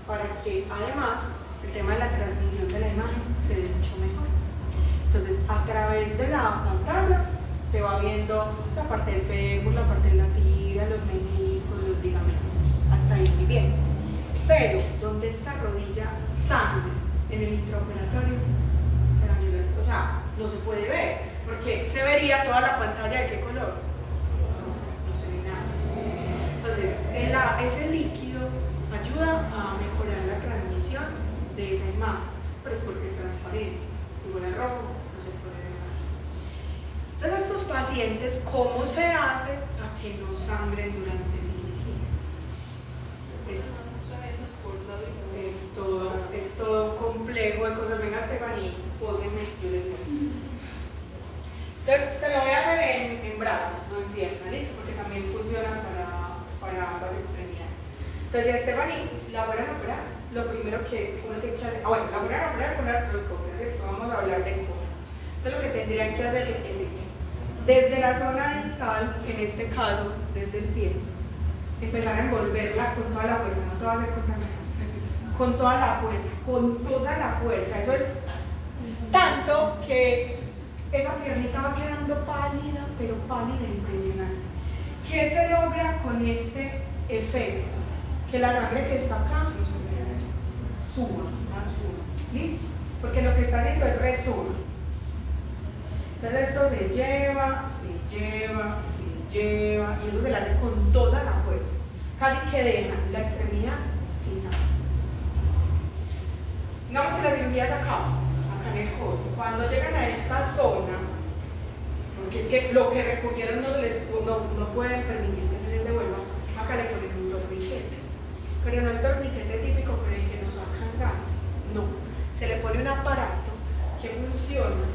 para que además el tema de la transmisión de la imagen se dé mucho mejor. Entonces, a través de la pantalla se va viendo la parte del fémur, la parte de la tibia, los meniscos, los ligamentos. Hasta ahí muy bien. Pero, donde esta rodilla sangre en el intraoperatorio, o sea, no se puede ver, porque se vería toda la pantalla de qué color. No se ve nada. Entonces, ese líquido ayuda a mejorar la transmisión de esa imagen, pero es porque es transparente. Si fuera rojo, no se puede ver nada. Entonces, estos pacientes, ¿cómo se hace para que no sangren durante cirugía? Es todo complejo de cosas. Venga, Estefanía, póseme, yo les muestro. Entonces, te lo voy a hacer en brazos, no en pierna, ¿listo? Porque también funciona para ambas extremidades. Entonces, Estefanía, la fueran a operar, lo primero que uno tiene que hacer, la fueran a operar con la artroscopia, ¿cierto? Vamos a hablar de cosas. Entonces, lo que tendrían que hacer es eso. Desde la zona distal, en este caso, desde el pie, empezar a envolverla con toda la fuerza, no te va a hacer con toda la fuerza, eso es tanto que esa piernita va quedando pálida, pero pálida e impresionante. ¿Qué se logra con este efecto? Que la sangre que está acá suba, ¿listo? Porque lo que está haciendo es retorno. Entonces esto se lleva, y eso se lo hace con toda la fuerza. Casi que deja la extremidad sin sangre. Digamos que la cirugía es acá en el codo. Cuando llegan a esta zona, porque es que lo que recurrieron no pueden permitir que se les devuelva, acá le ponen un torniquete. Pero no el torniquete típico con el que nos sacan sangre, no. Se le pone un aparato que funciona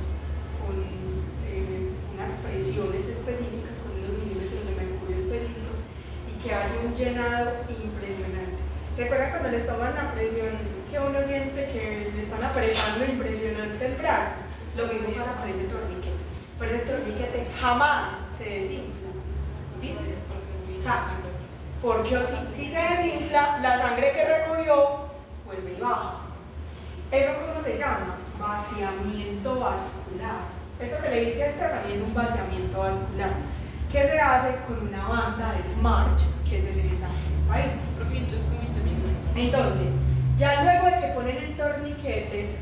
con unas presiones específicas, con unos milímetros de mercurio específicos y que hace un llenado impresionante. ¿Recuerdan cuando les toman la presión que uno siente que le están apretando impresionante el brazo? Lo mismo pasa con ese torniquete. Pero ese torniquete jamás se desinfla. ¿Viste? O sea, porque si se desinfla, la sangre que recogió vuelve y baja. ¿Eso cómo se llama? Vaciamiento vascular. Eso que le dice a este también es un vaciamiento vascular, que se hace con una banda de Smarch, que es ese vendaje que está ahí. Entonces, ya luego de que ponen el torniquete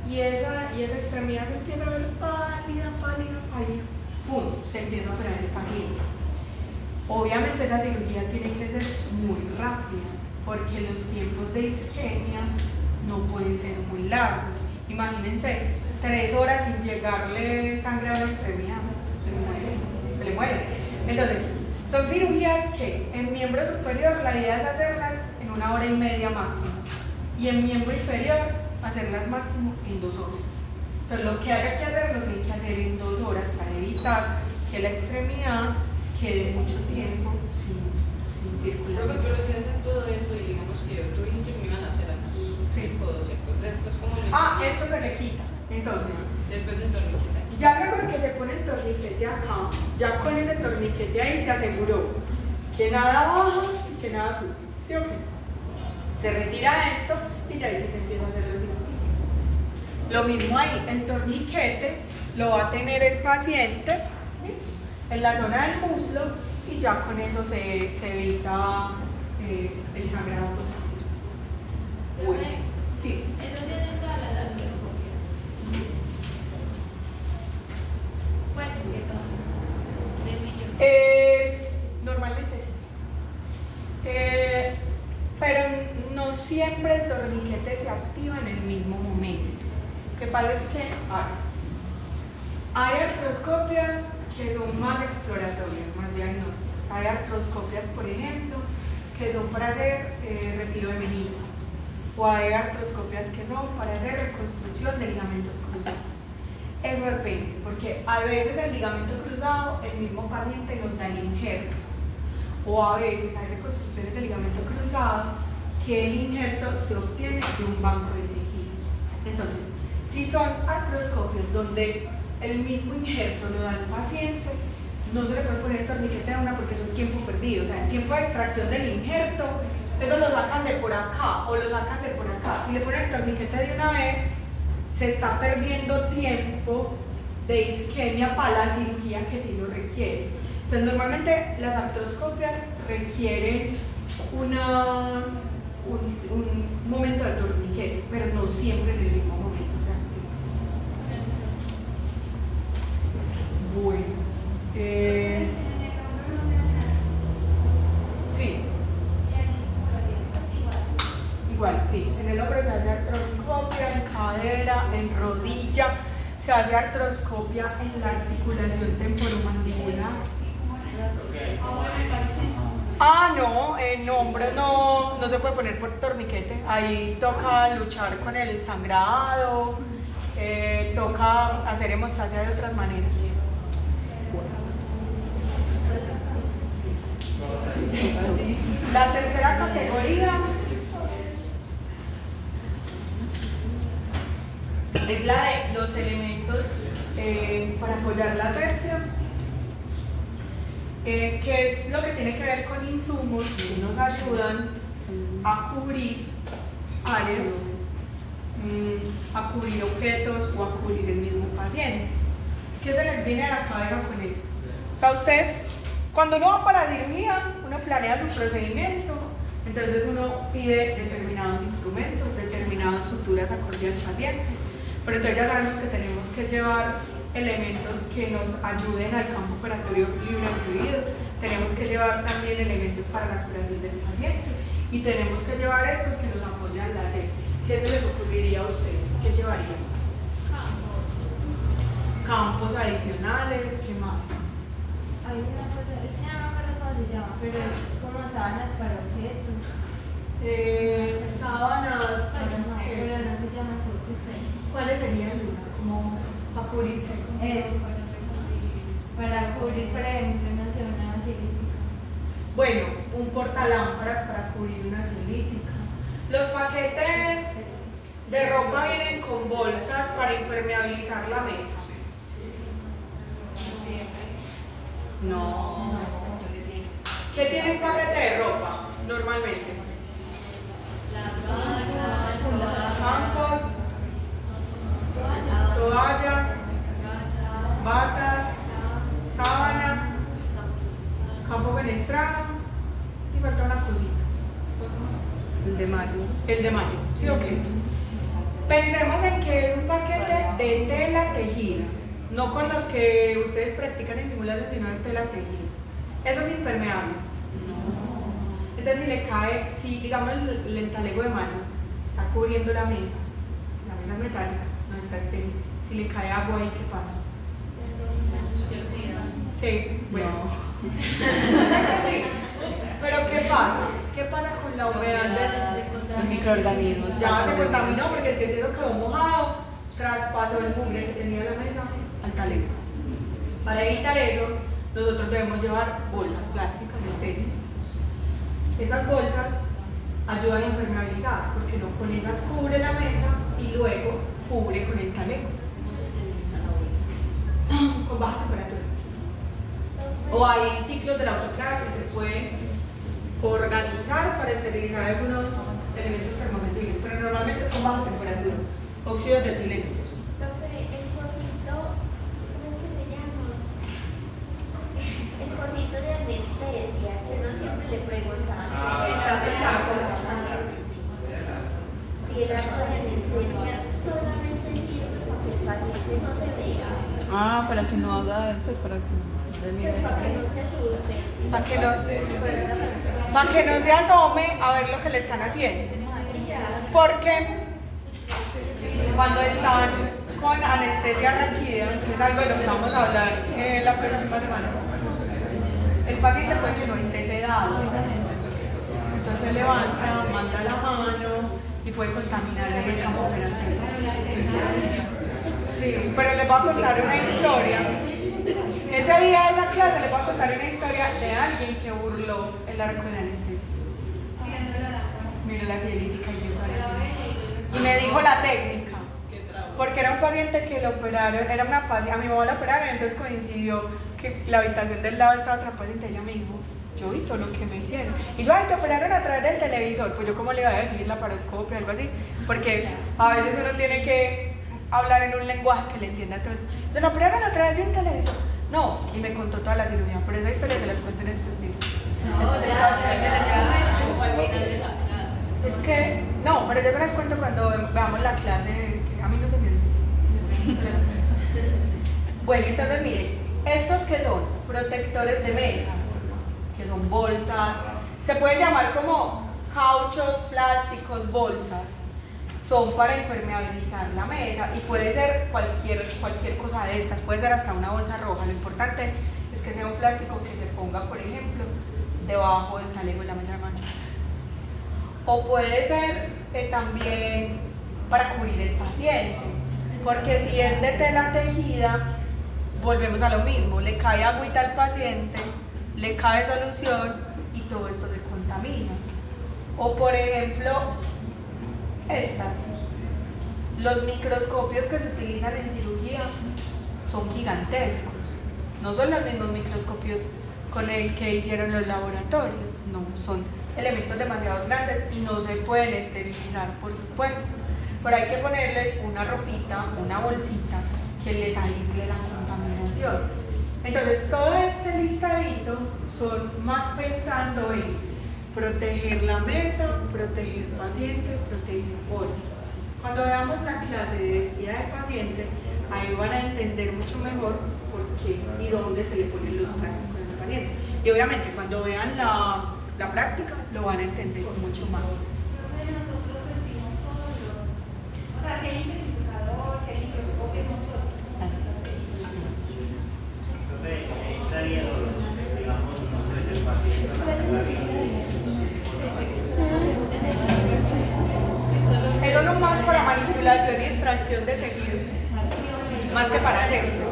y esa extremidad se empieza a ver pálida, ¡pum! Se empieza a operar el paciente. Obviamente esa cirugía tiene que ser muy rápida, porque los tiempos de isquemia no pueden ser muy largos. Imagínense, 3 horas sin llegarle sangre a la extremidad, se le muere. Entonces, son cirugías que en miembro superior la idea es hacerlas en 1 hora y media máximo, y en miembro inferior hacerlas máximo en 2 horas. Entonces, lo que haya que hacer lo tiene que hacer en 2 horas para evitar que la extremidad quede mucho tiempo sin circular. Pero si hacen todo eso y digamos que tú dijiste que me iban a hacer aquí el codo, ¿cierto? Después, ¿cómo lo hiciste? Esto se le quita. Entonces, después del torniquete. Ya luego que se pone el torniquete acá, ya con ese torniquete ahí se aseguró que nada baja y que nada sube. ¿Sí o qué? Se retira esto y ya ahí se empieza a hacer la cirugía. Lo mismo ahí, el torniquete lo va a tener el paciente, ¿listo?, en la zona del muslo, y ya con eso se evita el sangrado posible. Bueno, sí. Eso tiene todas las artroscopias. Pues que son de millón. Normalmente sí. Pero no siempre el torniquete se activa en el mismo momento. Lo que pasa es que hay artroscopias que son más exploratorias, más diagnósticas. Hay artroscopias, por ejemplo, que son para hacer retiro de meniscos, o hay artroscopias que son para hacer reconstrucción de ligamentos cruzados. Eso depende, porque a veces el ligamento cruzado, el mismo paciente nos da el injerto, o a veces hay reconstrucciones de ligamento cruzado que el injerto se obtiene de un banco de tejidos. Entonces, si son artroscopios donde el mismo injerto lo da el paciente, no se le puede poner torniquete a una porque eso es tiempo perdido. O sea, el tiempo de extracción del injerto, eso lo sacan de por acá o lo sacan de por acá. Si le ponen el torniquete de una vez, se está perdiendo tiempo de isquemia para la cirugía que sí lo requiere. Entonces, normalmente las artroscopias requieren un momento de torniquete, pero no siempre en el mismo momento. O sea, bueno, sí, igual, sí, en el hombro se hace artroscopia, en cadera, en rodilla, se hace artroscopia en la articulación temporomandibular. No, en hombro no se puede poner por torniquete, ahí toca luchar con el sangrado, toca hacer hemostasia de otras maneras. La tercera categoría es la de los elementos para apoyar la asepsia, que es lo que tiene que ver con insumos que nos ayudan a cubrir áreas, a cubrir objetos o a cubrir el mismo paciente. ¿Qué se les viene a la cabeza con esto? O sea, ustedes, cuando uno va para la cirugía, uno planea su procedimiento, entonces uno pide determinados instrumentos, determinadas suturas acorde al paciente, pero entonces ya sabemos que tenemos que llevar elementos que nos ayuden al campo operatorio libre de fluidos, tenemos que llevar también elementos para la curación del paciente y tenemos que llevar estos que nos apoyan la asepsia. ¿Qué se les ocurriría a ustedes? ¿Qué llevarían? profesionales, ¿qué más? Hay una cosa, es que no me acuerdo cómo se llama, pero es como sábanas para objetos. Sábanas, Pero no se llama así. ¿cuáles serían? Como para cubrir qué? Es para cubrir, por ejemplo, no sé, una basílica. Bueno, un portalámparas para cubrir una cilítica. Los paquetes de ropa vienen con bolsas para impermeabilizar la mesa. No. ¿Qué tiene un paquete de ropa normalmente? Campos, toallas, batas, sábana, campo fenestrado y falta una cosita. El de mayo. El de mayo, ¿sí o qué? Pensemos en que es un paquete de tela tejida, no con los que ustedes practican en simulación, sino de tela tejida. Eso es impermeable. Entonces si le cae, si digamos el talego de mayo está cubriendo la mesa es metálica, no está estéril. Si le cae agua ahí, ¿qué pasa? Sí, bueno. Sí. Pero ¿qué pasa? ¿Qué pasa con la humedad de Los microorganismos. ya se contaminó porque es que eso quedó mojado, traspasó el mugre que tenía la mesa al talego. Para evitar eso, nosotros debemos llevar bolsas plásticas estériles. Esas bolsas ayudan a impermeabilizar, porque no con esas cubre la mesa y luego cubre con el talego. Con baja temperatura. O hay ciclos de la autoclave que se pueden organizar para esterilizar algunos elementos termosensibles, pero normalmente es con baja temperatura. Óxidos de etileno. Profe, el cosito, ¿cómo es que se llama? El cosito de anestesia, que uno siempre le preguntaba. Si el arco de anestesia solamente sirve para que el paciente no se vea. Ah, para que no haga, pues para que no dé miedo. Pues para que no se asuste. Para que no se asome a ver lo que le están haciendo. Porque cuando están con anestesia raquídea, que es algo de lo que vamos a hablar la próxima semana, el paciente puede que no esté sedado. Entonces levanta, manda la mano y puede contaminar el campo operatorio. Sí, pero les voy a contar una historia. Ese día de esa clase les voy a contar una historia de alguien que burló el arco de anestesia. Mira la cielítica y yo todavía. Y me dijo la técnica. Porque era un paciente que lo operaron, era una paciente, a mi mamá la operaron, entonces coincidió que la habitación del lado estaba otra paciente, ella me dijo, yo vi todo lo que me hicieron. Y yo, ay, te operaron a través del televisor, pues yo como le iba a decir la paroscopia o algo así, porque a veces uno tiene que hablar en un lenguaje que le entienda a todo. Yo, lo operaron a través de un televisor. No, y me contó toda la cirugía, pero esa historia se las cuento en estos días. Es que, no, pero yo se las cuento cuando veamos la clase, que a mí no se me olvida. Bueno, entonces miren, estos que son protectores de mesas, que son bolsas, se pueden llamar como cauchos, plásticos, bolsas, son para impermeabilizar la mesa y puede ser cualquier cosa de estas, puede ser hasta una bolsa roja, lo importante es que sea un plástico que se ponga, por ejemplo, debajo del talego de la mesa de mano. O puede ser también para cubrir el paciente, porque si es de tela tejida, volvemos a lo mismo, le cae agüita al paciente, le cae solución y todo esto se contamina. O por ejemplo, estas, los microscopios que se utilizan en cirugía son gigantescos, no son los mismos microscopios con el que hicieron los laboratorios, no, son elementos demasiado grandes y no se pueden esterilizar, por supuesto, pero hay que ponerles una ropita, una bolsita que les aísle la contaminación. Entonces todo este listadito son más pensando en proteger la mesa, proteger el paciente, proteger el bolso. Cuando veamos la clase de vestida de paciente, ahí van a entender mucho mejor por qué y dónde se le ponen los plásticos al paciente. Y obviamente cuando vean la práctica lo van a entender mucho más. Nosotros vestimos todos los, o sea, si hay intensificador, si hay microscopio, nosotros. manipulación y extracción de tejidos, más que para hacerlo,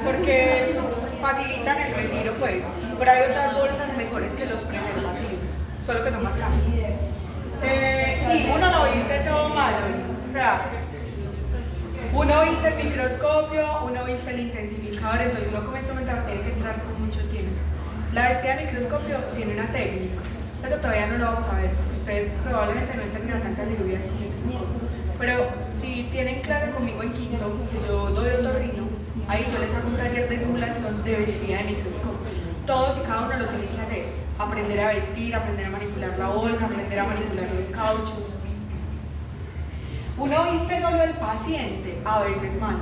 porque facilitan el retiro, pues. Pero hay otras bolsas mejores que los preservativos, solo que son más caros. Sí, uno lo viste todo malo, o sea, uno viste el microscopio, uno viste el intensificador, entonces uno con este momento tiene que entrar con mucho tiempo. La vestida de microscopio tiene una técnica, eso todavía no lo vamos a ver, porque ustedes probablemente no han terminado tantas cirugías con microscopio. Pero si tienen clase conmigo en quinto, yo doy otorrino, ahí yo les hago un taller de simulación de vestida de microscopio. Todos y cada uno lo tienen que hacer, aprender a vestir, aprender a manipular la bolsa, aprender a manipular los cauchos. Uno viste solo el paciente, a veces más.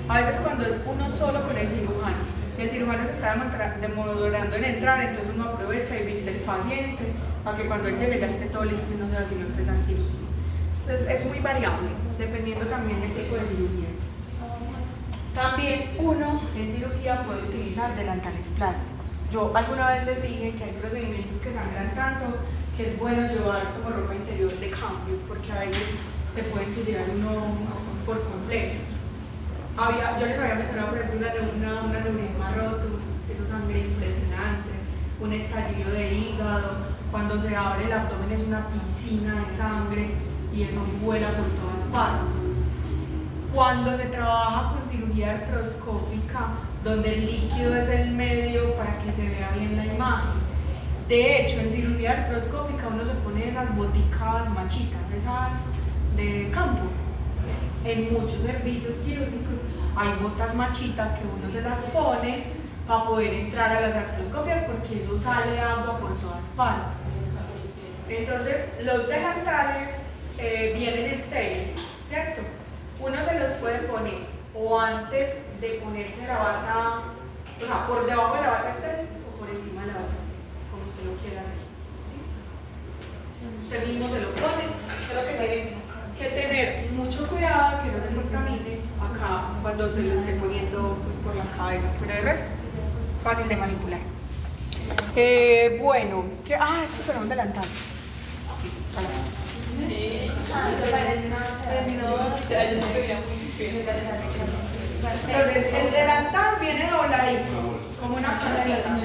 A veces cuando es uno solo con el cirujano, y el cirujano se está demorando en entrar, entonces uno aprovecha y viste el paciente para que cuando él llegue ya esté todo listo y no sea sino empezar cirugía. Entonces es muy variable, dependiendo también del tipo de cirugía. También uno en cirugía puede utilizar delantales plásticos. Yo alguna vez les dije que hay procedimientos que sangran tanto que es bueno llevar como ropa interior de cambio, porque a veces se puede ensuciar uno por completo. Yo les había mencionado, por ejemplo, un aneurisma roto, eso sangre impresionante, un estallido de hígado, cuando se abre el abdomen es una piscina de sangre y eso vuela por todas partes. Cuando se trabaja con cirugía artroscópica, donde el líquido es el medio para que se vea bien la imagen. De hecho, en cirugía artroscópica uno se pone esas boticas machitas, esas de campo. En muchos servicios quirúrgicos hay botas machitas que uno se las pone para poder entrar a las artroscopias porque eso sale agua por todas partes. Entonces, los delantales vienen estériles, ¿cierto? Uno se los puede poner o antes de ponerse la bata, o sea, por debajo de la bata estéril o por encima de la bata estéril, como usted lo quiera hacer. Usted mismo se lo pone, solo que tiene que tener mucho cuidado que no se contamine acá cuando se lo esté poniendo pues, por la cabeza, pero el resto es fácil de manipular. Bueno, esto será un delantal. Sí, entonces, el delantal viene dobladito, como una cartita.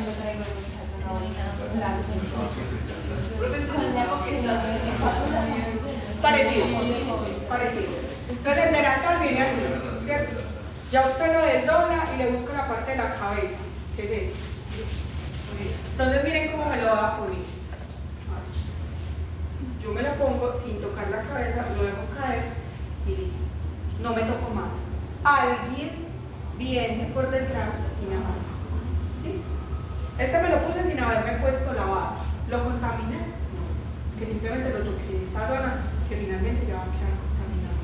Es parecido. Entonces el delantal viene así, ¿cierto? Ya usted lo desdobla y le busca la parte de la cabeza, que es esto. Entonces miren cómo me lo va a poner. Yo me lo pongo sin tocar la cabeza, lo dejo caer y listo. No me toco más. Alguien viene por detrás y me amarra. ¿Listo? Este me lo puse sin haberme puesto la bata. ¿Lo contaminé? No. Que simplemente lo toqué esta zona que finalmente ya va a quedar contaminado.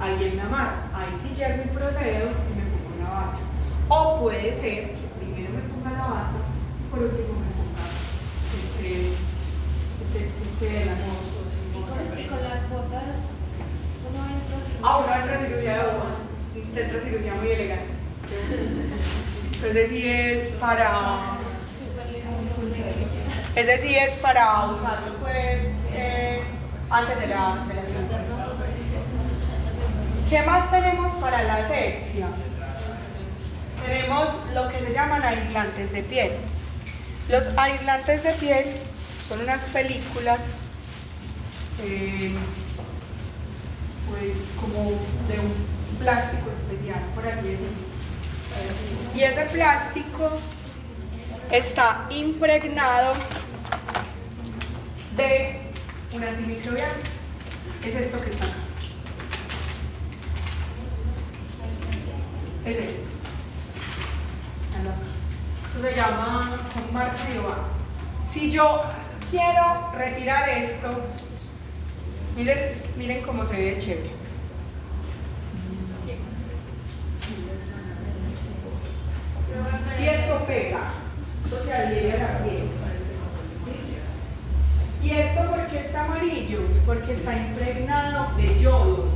Alguien me amarra. Ahí sí llego y procedo y me pongo la bata. O puede ser que primero me ponga la bata y por último me ponga este delantal. Y con las botas, uno entra Uno entra en cirugía de botas, centro de cirugía muy elegante. Ese sí es para usarlo pues antes de la cirugía. ¿Qué más tenemos para la asepsia? Tenemos lo que se llaman aislantes de piel. Los aislantes de piel son unas películas pues como de un plástico especial, por así decirlo. Y ese plástico está impregnado de un antimicrobiano. Es esto que está acá. Es esto. Eso se llama con marca de hogar. Si yo quiero retirar esto, miren cómo se ve chévere. Y esto pega, esto se adhiere a la piel. ¿Y esto por qué está amarillo? Porque está impregnado de yodo.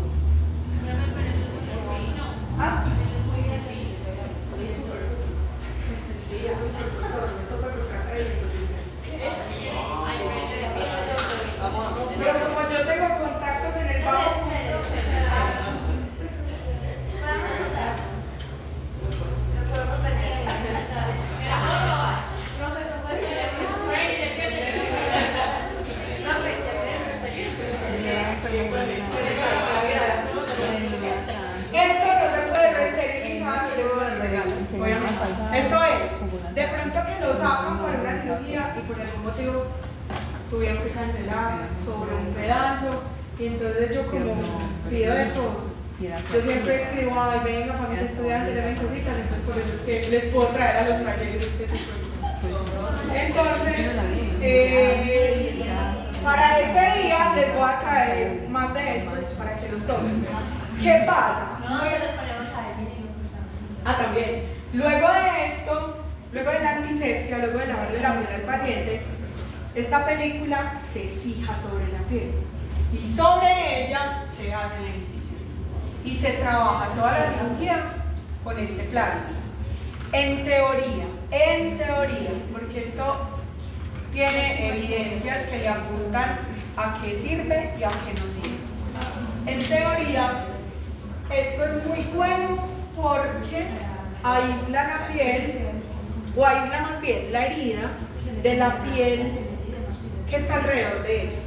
¿Ah? Pero como yo tengo contactos en el bajo, por algún motivo tuvieron que cancelar sobre un pedazo, y entonces yo como pido de todo. Yo siempre escribo, ay, venga para mis estudiantes, de mis cositas, entonces por eso es que les puedo traer a los talleres este tipo de cosas. Entonces, para ese día les voy a traer más de estos para que los tomen. ¿Qué pasa? No, se los ponemos a alguien y lo cortamos. Ah, también. Luego de esto, luego de la antisepsia, luego de lavarle la piel al paciente, esta película se fija sobre la piel y sobre ella se hace la incisión y se trabaja toda la cirugía con este plástico. En teoría, porque esto tiene evidencias que le apuntan a qué sirve y a qué no sirve. En teoría, esto es muy bueno porque aísla la piel, o aísla más bien la herida de la piel que está alrededor de ella.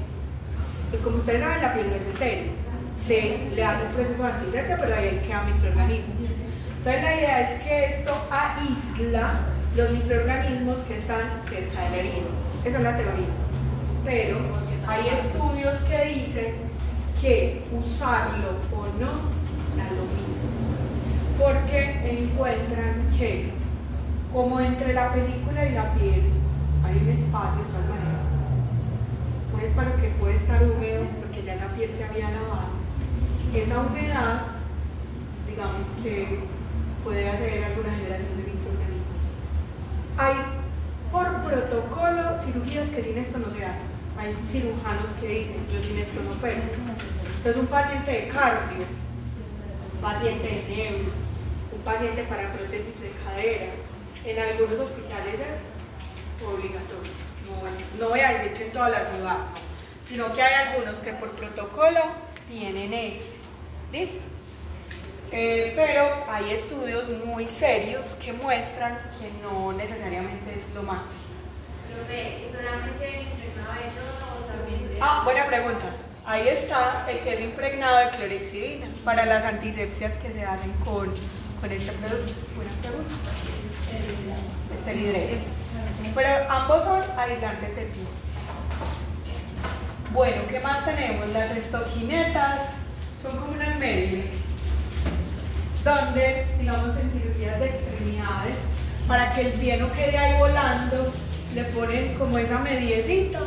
Pues como ustedes saben, la piel no es estéril, se le hace un proceso de antisepsia, pero ahí quedan microorganismos. Entonces la idea es que esto aísla los microorganismos que están cerca de la herida. Esa es la teoría. Pero hay estudios que dicen que usarlo o no da lo mismo, porque encuentran que como entre la película y la piel hay un espacio de todas maneras, un espacio que puede estar húmedo porque ya esa piel se había lavado, esa humedad digamos que puede hacer alguna generación de microorganismos. Hay por protocolo cirugías que sin esto no se hacen. Hay cirujanos que dicen, yo sin esto no opero. Entonces un paciente de cardio, un paciente de neuro, un paciente para prótesis de cadera, en algunos hospitales es obligatorio. No voy a decir que en toda la ciudad, sino que hay algunos que por protocolo tienen esto. ¿Listo? Pero hay estudios muy serios que muestran que no necesariamente es lo máximo. ¿Y solamente el impregnado de ellos o también de... Ah, buena pregunta. Ahí está el que es impregnado de clorexidina para las antisepsias que se hacen con este producto. Buena pregunta. Esteridrex. Pero ambos son aislantes de piel. Bueno, ¿qué más tenemos? Las estoquinetas son como una media, donde, digamos, en cirugías de extremidades, para que el pie no quede ahí volando, le ponen como esa mediecita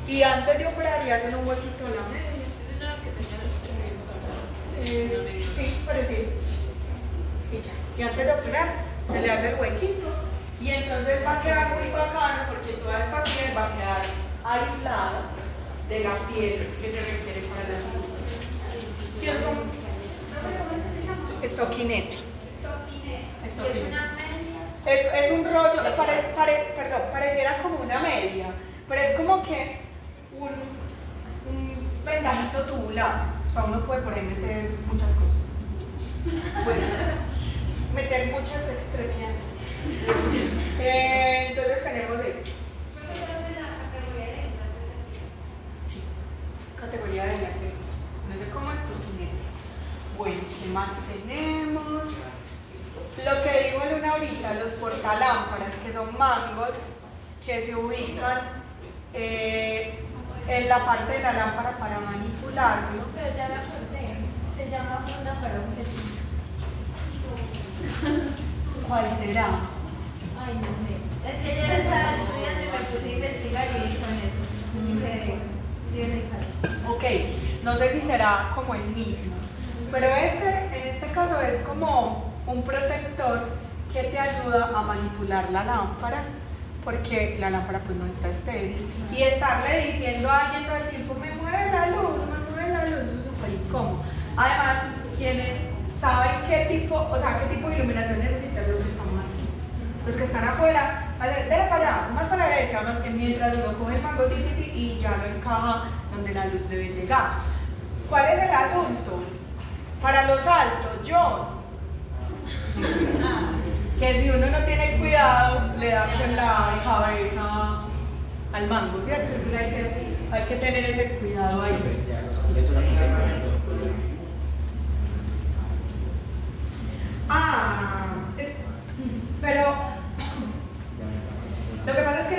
y antes de operar le hacen un huequito a la media. ¿Eso no es lo que tenía Sí, parecido. Y ya. Y antes de operar se le hace el huequito y entonces va a quedar muy bacano porque toda esta piel va a quedar aislada de la piel que se requiere para la cirugía. ¿Qué son? Estoquineta. Es una media. Es un rollo, pareciera como una media, pero es como que un vendajito tubular. O sea, uno puede por ahí meter muchas cosas. Bueno, meter muchas extremidades. Entonces tenemos esto. Sí, categoría de la que no sé cómo es estoquineta. Bueno, ¿qué más tenemos? Lo que digo en una ahorita, los portalámparas, que son mangos que se ubican en la parte de la lámpara para manipularlo. Pero ya me acordé, se llama funda para objetos. ¿Cuál será? Ay, no sé. Es que yo estaba estudiando y me puse a investigar y con eso. Ok, no sé si será como el mismo, pero en este caso es como un protector que te ayuda a manipular la lámpara, porque la lámpara pues no está estéril, y estarle diciendo a alguien todo el tiempo, me mueve la luz, eso es súper incómodo. Además, quienes saben qué tipo de iluminación necesitan los que están aquí. Los que están afuera, dale para allá, más para la derecha, más que mientras uno coge el mango y ya lo encaja donde la luz debe llegar. ¿Cuál es el asunto? Para los altos, que si uno no tiene cuidado, le da con la cabeza al mango, ¿cierto? Entonces hay que tener ese cuidado ahí. Esto no quise Pero lo que pasa es que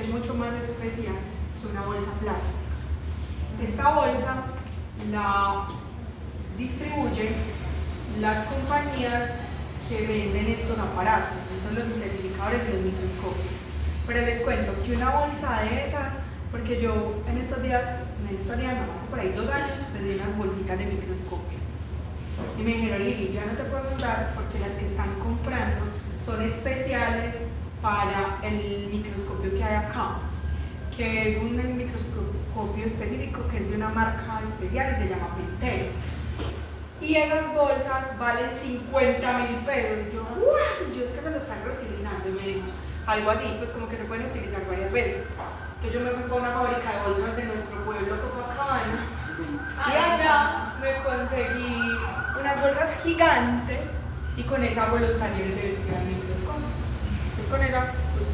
que es mucho más especial, es una bolsa plástica. Esta bolsa la distribuyen las compañías que venden estos aparatos, son los identificadores de los microscopios. Pero les cuento que una bolsa de esas, porque yo en estos días, no hace por ahí 2 años, pedí unas bolsitas de microscopio. Y me dijeron, Lili, ya no te podemos dar porque las que están comprando son especiales para el microscopio que hay acá, que es un microscopio específico que es de una marca especial y se llama Pentero. Y esas bolsas valen 50.000 pesos. Y yo, ¡uy! Yo es que se lo están reutilizando. Y me dijo, algo así, pues como que se pueden utilizar varias veces. Entonces yo me fui a una fábrica de bolsas de nuestro pueblo, Copacabana, y allá me conseguí unas bolsas gigantes y con esa hago los talleres de vestir al microscopio. Entonces con esa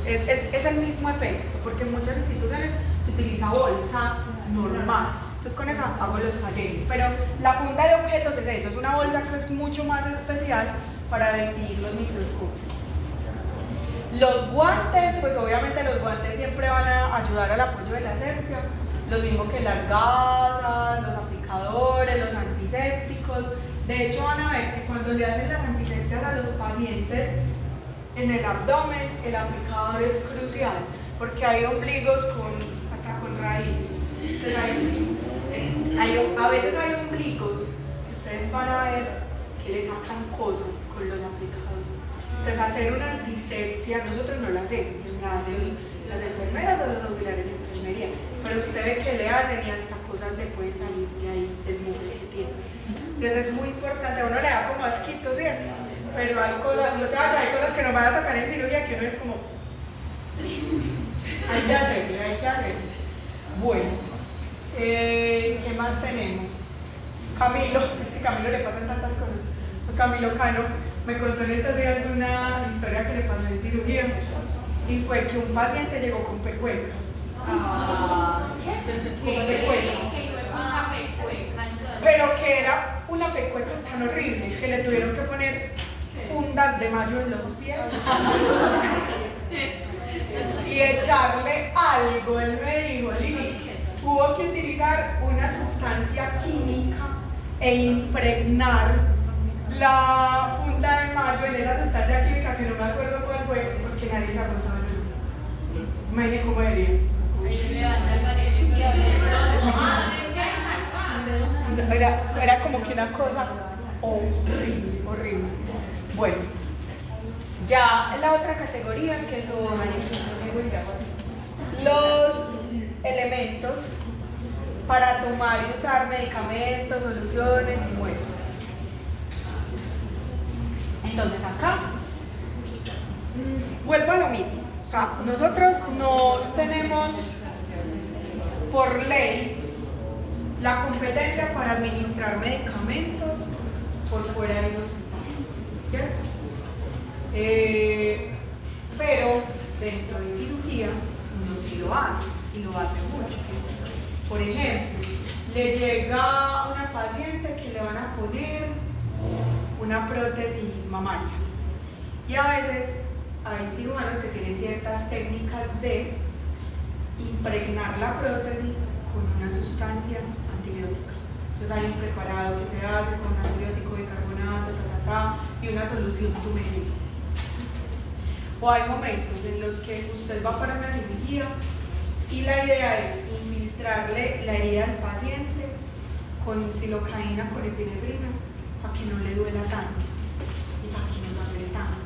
es el mismo efecto, porque en muchas instituciones se utiliza bolsa normal. Entonces con esa hago los talleres. Pero la funda de objetos es eso, es una bolsa que es mucho más especial para vestir los microscopios. Los guantes, pues obviamente los guantes siempre van a ayudar al apoyo de la asepsia, lo mismo que las gasas, los aplicadores, los antisépticos. De hecho van a ver que cuando le hacen las antisepsias a los pacientes en el abdomen, el aplicador es crucial, porque hay ombligos hasta con raíces. Entonces a veces hay ombligos que ustedes van a ver que le sacan cosas con los aplicadores. Entonces hacer una antisepsia, nosotros no la hacemos, la hacen las enfermeras o los auxiliares de enfermería, pero usted ve que le hacen y hasta cosas le pueden salir de ahí del mugre que tiene. Entonces es muy importante, a uno le da como asquito, ¿cierto? Pero hay cosas que nos van a tocar en cirugía que uno es como hay que hacerle. Bueno, ¿qué más tenemos? Camilo, es que a Camilo le pasan tantas cosas. Camilo Cano me contó en estos días una historia que le pasó en cirugía y fue que un paciente llegó con pecueca. Pero que era una pecueca tan horrible que le tuvieron que poner fundas de mayo en los pies y echarle algo. Él me dijo, Lili, hubo que utilizar una sustancia química e impregnar la funda de mayo en esa sustancia química que no me acuerdo cuál fue porque nadie se acordaba. Imagínate cómo sería. Era como que una cosa horrible. Bueno, ya la otra categoría que son los elementos para tomar y usar medicamentos, soluciones y muestras. Entonces acá vuelvo a lo mismo, o sea, nosotros no tenemos por ley la competencia para administrar medicamentos por fuera del hospital, ¿cierto? Pero dentro de cirugía uno sí lo hace y lo hace mucho. Por ejemplo, le llega una paciente que le van a poner una prótesis mamaria y a veces hay cirujanos que tienen ciertas técnicas de impregnar la prótesis con una sustancia antibiótica. Entonces hay un preparado que se hace con antibiótico bicarbonato, y una solución tumescente. O hay momentos en los que usted va para una cirugía y la idea es infiltrarle la herida al paciente con silocaína, con epinefrina, para que no le duela tanto y para que no sangre tanto.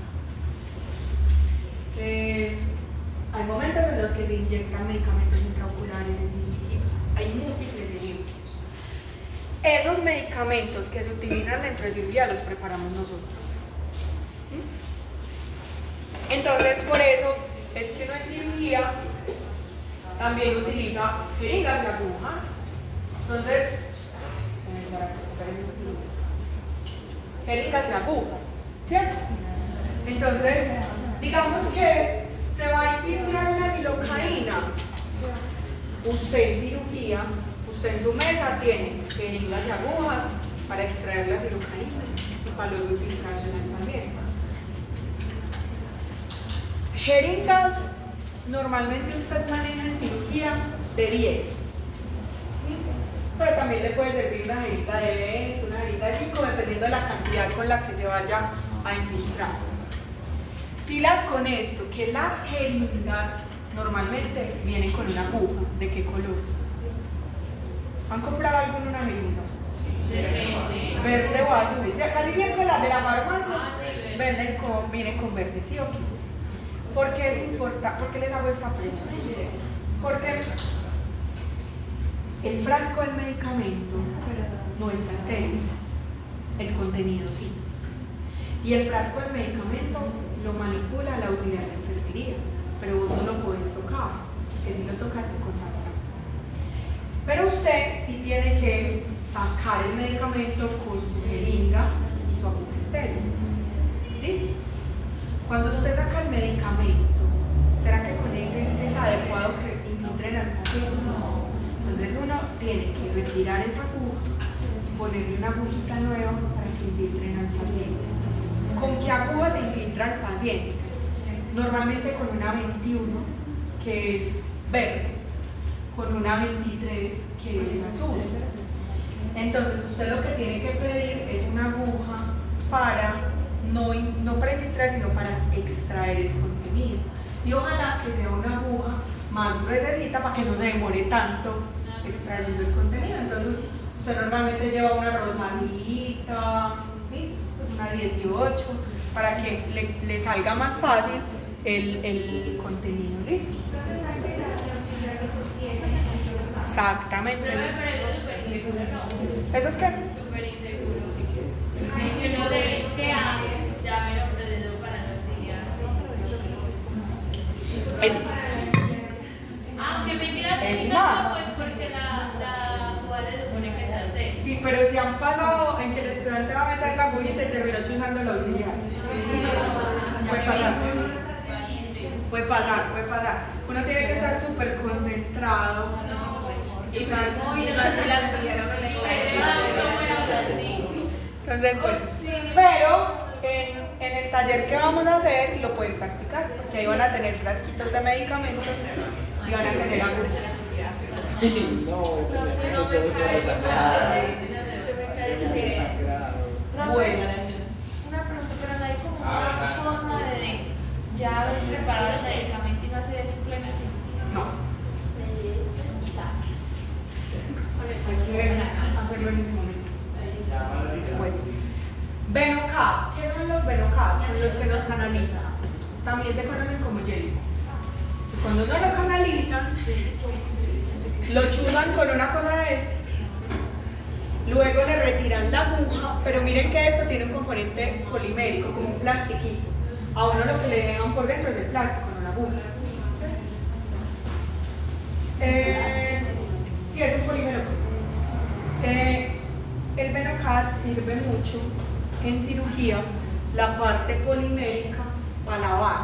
Hay momentos en los que se inyectan medicamentos intraoculares en cirugía. Hay múltiples ejemplos. Esos medicamentos que se utilizan dentro de cirugía los preparamos nosotros. Entonces, por eso es que uno en cirugía también utiliza jeringas y agujas. Entonces, jeringas y agujas, ¿cierto? Entonces, digamos que se va a infiltrar la silocaína. Usted en cirugía, usted en su mesa tiene jeringas y agujas para extraer la silocaína y para luego infiltrarla en el paciente. Jeringas normalmente usted maneja en cirugía de 10. Pero también le puede servir una jeringa de 20, una jeringa de 5, dependiendo de la cantidad con la que se vaya a infiltrar. Pilas con esto, que las jeringas normalmente vienen con una aguja. ¿De qué color? ¿Han comprado alguna una jeringa? Verde o azul. Casi siempre las de la farmacia vienen con verde, ¿sí o qué? ¿Por qué es importante? ¿Por qué les hago esta pregunta? Porque el frasco del medicamento no está estéril, el contenido sí. Y el frasco del medicamento lo manipula la auxiliar de enfermería, pero vos no lo podés tocar, que si lo tocas te contaminás. Pero usted sí tiene que sacar el medicamento con su jeringa y su aguja estéril. ¿Listo? Cuando usted saca el medicamento, ¿será que con ese es adecuado que infiltren al paciente? No. Entonces uno tiene que retirar esa aguja y ponerle una agujita nueva para que infiltren al paciente. ¿Con qué aguja se infiltra al paciente? Normalmente con una 21, que es verde, con una 23, que es azul. Entonces usted lo que tiene que pedir es una aguja para, no para infiltrar, sino para extraer el contenido. Y ojalá que sea una aguja más gruesecita para que no se demore tanto extrayendo el contenido. Entonces usted normalmente lleva una rosadita, ¿listo? Pues una 18, para que le salga más fácil el contenido, ¿listo? Exactamente. Pero eso es súper inseguro, ¿no? ¿Eso es qué? Súper inseguro. Si uno ve que llamen a un proceso para no auxiliar. Aunque mentiras Es no, nada. pues porque la aguja se supone que está seca. Sí, pero si han pasado en que el estudiante va a meter la agujita y terminó chuzando la auxiliar. Puede pasar. Puede pasar. Uno tiene que estar súper concentrado. Y más Entonces, pues, sí. pero en el taller que vamos a hacer lo pueden practicar, porque ahí van a tener frasquitos de medicamentos y van a tener agujas. No te gusta desangrado. Bueno, Una pregunta, pero no hay como una forma de ya haber preparado el medicamento y no hacer eso pleno cirugía. no. Hay que hacerlo en ese momento. Bueno. Venocat. ¿Qué son los Venocat? Los que nos canalizan. También se conocen como hielo. Pues cuando uno lo canaliza, lo chuzan con una cosa de esta. Luego le retiran la aguja, pero miren que esto tiene un componente polimérico, como un plastiquito. A uno lo que le dejan por dentro es el plástico, no la aguja. Sí, es un polímero. El Venocat sirve mucho en cirugía, la parte polimérica para lavar.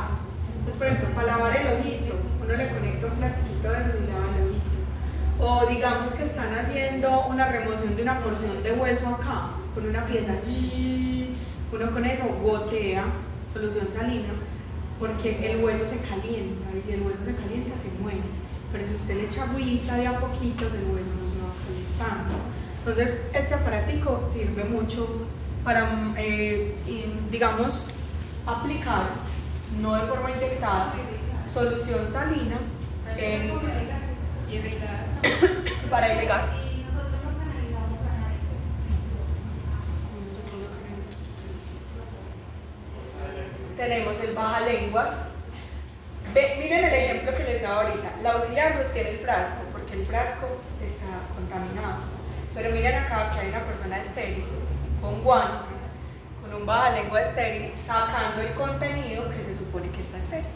Entonces, por ejemplo, para lavar el ojito, uno le conecta un plastiquito de eso y lava el ojito. O digamos que están haciendo una remoción de una porción de hueso acá, con una pieza, uno con eso gotea solución salina, porque el hueso se calienta, y si el hueso se calienta se muere. Pero si usted le echa agüita de a poquitos, el hueso no se va calentando. Entonces, este aparatico sirve mucho para, digamos, aplicar, no de forma inyectada, solución salina para irrigar. Tenemos el bajalenguas. Miren el ejemplo que les daba ahorita. La auxiliar sostiene el frasco porque el frasco está contaminado. Pero miren acá que hay una persona estéril con guantes, con un bajalengua estéril, sacando el contenido que se supone que está estéril.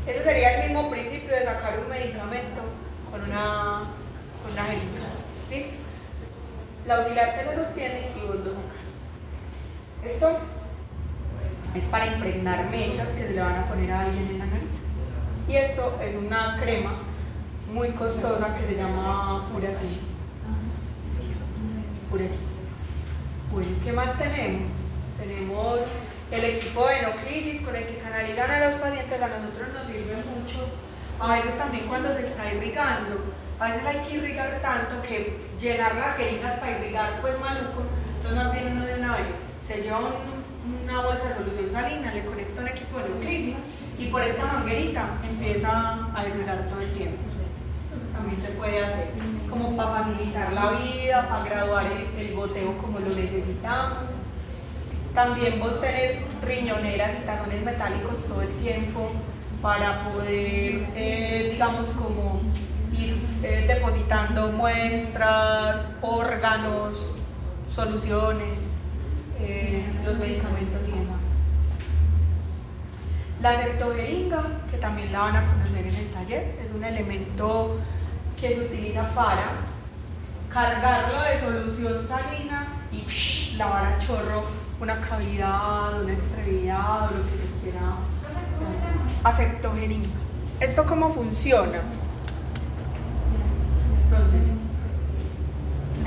Ese sería el mismo principio de sacar un medicamento con una jeringa. ¿Listo? La auxiliar te lo sostiene y vos lo sacas. Esto es para impregnar mechas que se le van a poner a alguien en la nariz. Y esto es una crema muy costosa que se llama Puracil. Bueno, ¿qué más tenemos? Tenemos el equipo de Enocrisis con el que canalizan a los pacientes. A nosotros nos sirve mucho A veces también cuando se está irrigando, a veces hay que irrigar tanto que llenar las jeringas para irrigar pues maluco, entonces más bien uno de una vez se lleva una bolsa de solución salina, le conecta un equipo de nuclisis y por esta manguerita empieza a irrigar todo el tiempo. Esto también se puede hacer como para facilitar la vida, para graduar el goteo como lo necesitamos. También vos tenés riñoneras y tazones metálicos todo el tiempo para poder, digamos, como ir depositando muestras, órganos, soluciones, los medicamentos y demás. La septogeringa, que también la van a conocer en el taller, es un elemento que se utiliza para cargarlo de solución salina y lavar a chorro una cavidad, una extremidad o lo que se quiera. Septogeringa. ¿Esto cómo funciona? Entonces,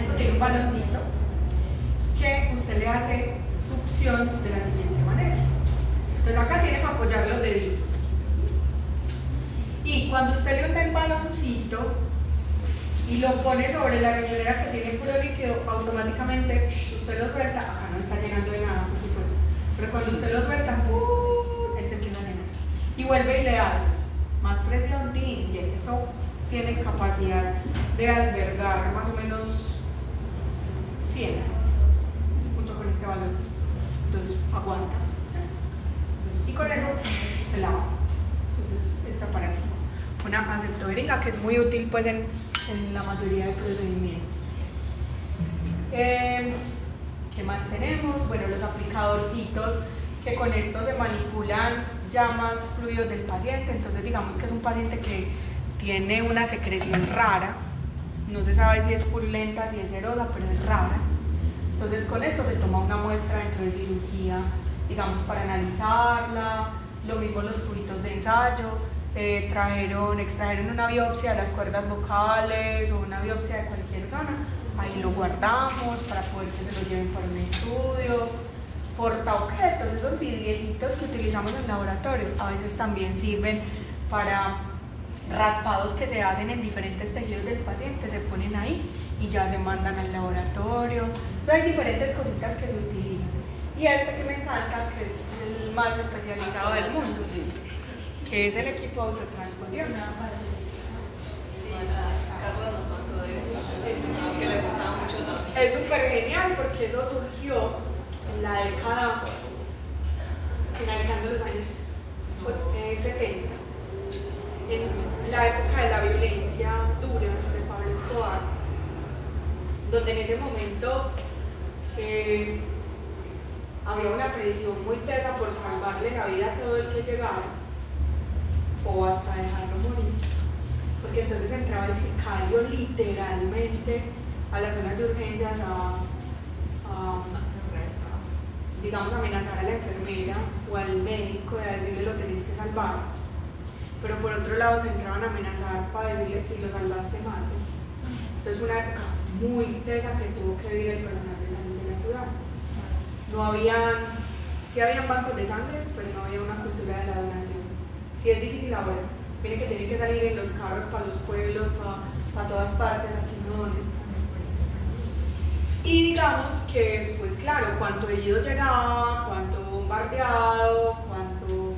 esto tiene un baloncito que usted le hace succión de la siguiente manera. Entonces acá tiene para apoyar los deditos. Y cuando usted le hunde el baloncito y lo pone sobre la riñonera que tiene puro líquido, automáticamente usted lo suelta. Acá no está llenando de nada, por supuesto. Pero cuando usted lo suelta, él se empieza a llenar. Y vuelve y le hace más presión, y eso tiene capacidad de albergar más o menos 100 junto con este balón. Entonces aguanta. Y con eso se lava. Entonces este aparato, una septogeringa que es muy útil pues en la mayoría de procedimientos. ¿Qué más tenemos? Bueno, los aplicadorcitos, que con esto se manipulan ya más fluidos del paciente. Entonces digamos que es un paciente que tiene una secreción rara, no se sabe si es purulenta, si es serosa, pero es rara. Entonces con esto se toma una muestra dentro de cirugía, digamos, para analizarla. Lo mismo los tubitos de ensayo, extrajeron una biopsia de las cuerdas vocales o una biopsia de cualquier zona, ahí lo guardamos para poder que se lo lleven para un estudio. Portaobjetos, esos vidriecitos que utilizamos en laboratorio, a veces también sirven para raspados que se hacen en diferentes tejidos del paciente, se ponen ahí y ya se mandan al laboratorio. Entonces hay diferentes cositas que se utilizan. Y este que me encanta, que es el más especializado del mundo, que es el equipo de autotransfusión. Carlos nos contó de eso, que le gustaba mucho también. Es súper genial porque eso surgió en la década, finalizando los años 70, en la época de la violencia dura de Pablo Escobar, donde en ese momento había una presión muy tesa por salvarle la vida a todo el que llegara o hasta dejarlo morir, porque entonces entraba el sicario literalmente a las zonas de urgencias digamos, amenazar a la enfermera o al médico de decirle lo tenés que salvar, pero por otro lado se entraban a amenazar para decirle si lo salvaste mate. Entonces fue una época muy tesa que tuvo que vivir el personal de salud de la ciudad. Sí habían bancos de sangre, pero no había una cultura de la donación. Sí es difícil ahora, miren que tienen que salir en los carros para los pueblos, para todas partes, aquí no donen. Y digamos que, pues claro, cuánto herido llegaba, cuánto bombardeado, cuánto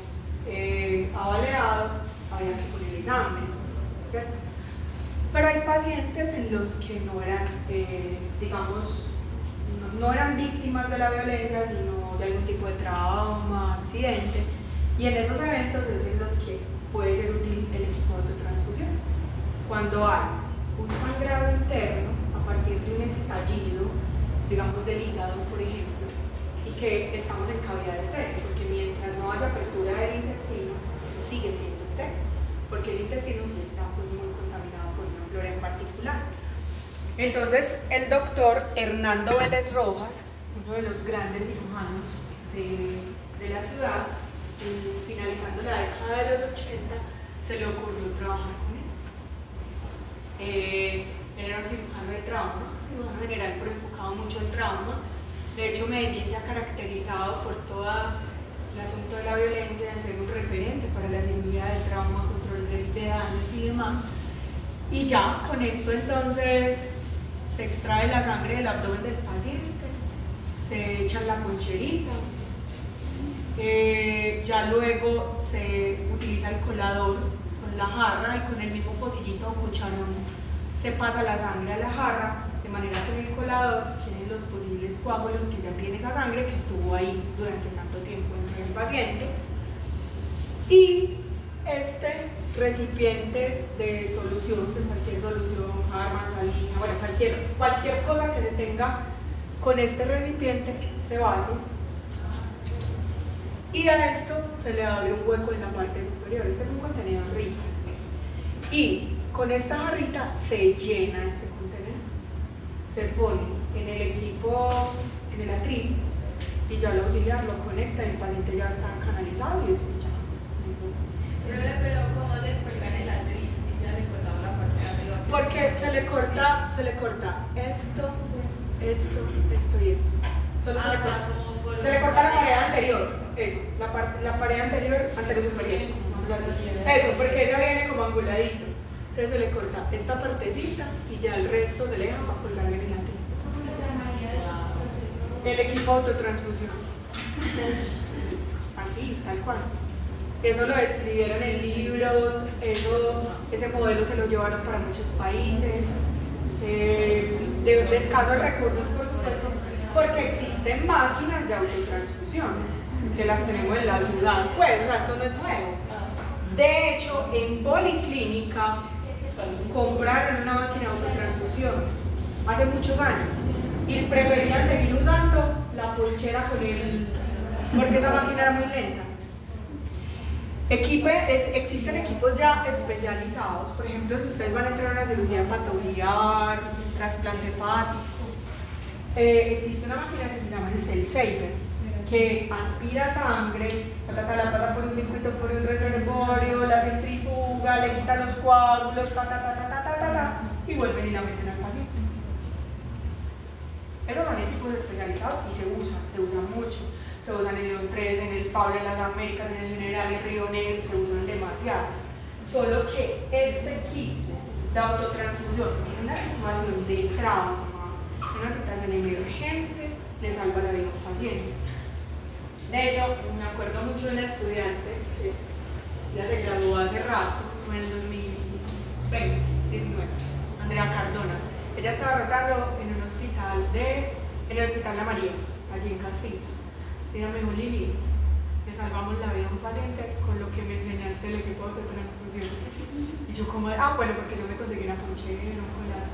abaleado, había que ponerle sangre, ¿cierto? Pero hay pacientes en los que no eran, digamos, no eran víctimas de la violencia, sino de algún tipo de trauma, accidente, y en esos eventos es en los que puede ser útil el equipo de autotransfusión. Cuando hay un sangrado interno a partir de un estallido, digamos del hígado, por ejemplo, y que estamos en cavidad estéril, porque mientras no haya apertura del intestino, eso sigue siendo estéril, porque el intestino sí está pues, muy contaminado por una flora en particular. Entonces, el doctor Hernando Vélez Rojas, uno de los grandes cirujanos de la ciudad, finalizando la década de los 80, se le ocurrió trabajar con esto. Era un cirujano de trauma, cirujano general, pero enfocado mucho en trauma. De hecho, Medellín se ha caracterizado por todo el asunto de la violencia, en ser un referente para la cirugía del trauma, control de daños. y demás. Y ya con esto entonces se extrae la sangre del abdomen del paciente, se echa en la poncherita, ya luego se utiliza el colador con la jarra y con el mismo pocillito o cucharón se pasa la sangre a la jarra, de manera que en el colador tienen los posibles coágulos que ya tiene esa sangre que estuvo ahí durante tanto tiempo entre el paciente. Y este recipiente de solución, de cualquier solución, jarra, salina, bueno, cualquier cosa que se tenga con este recipiente se vacía y a esto se le abre un hueco en la parte superior. Este es un contenedor rígido y con esta jarrita se llena este contenedor, se pone en el equipo, en el atril, y ya el auxiliar lo conecta y el paciente ya está canalizado y eso ya. Pero ¿cómo le cuelgan el atril si ya le cortamos la parte de arriba? Porque se le corta esto y esto. Solo se le corta la pared anterior, eso, la pared anterior superior. Eso, porque ella viene como anguladito. Entonces se le corta esta partecita y ya el resto se le deja para colgar en el atril. El equipo autotransfusión. Así, tal cual. Eso lo describieron en libros, ese modelo se lo llevaron para muchos países, de escasos recursos por supuesto, porque existen máquinas de autotransfusión, que las tenemos en la ciudad, pues, o sea, esto no es nuevo. De hecho, en Policlínica compraron una máquina de autotransfusión hace muchos años y preferían seguir usando la ponchera con porque esa máquina era muy lenta. Existen equipos ya especializados, por ejemplo, si ustedes van a entrar a una cirugía hepatobiliar, trasplante hepático, existe una máquina que se llama el Cell Saver, que aspira sangre, la pasa por un circuito, por un reservorio, la centrifuga, le quita los coágulos, y vuelven y la meten al paciente. Esos son equipos especializados y se usan mucho. Se usan en el León 3, en el Pablo de las Américas, en el General, en Río Negro, se usan demasiado. Solo que este equipo de autotransfusión en una situación de trauma, en una situación emergente, le salva la vida a un paciente. De hecho, me acuerdo mucho de una estudiante que ya se graduó hace rato, fue en 2019, Andrea Cardona. Ella estaba rotando en un hospital en el Hospital La María, allí en Castilla. Ella me dijo, Lili, le salvamos la vida a un paciente con lo que me enseñaste el equipo de autotransfusión. Y yo como, bueno, porque yo me conseguí una ponchera, un colador,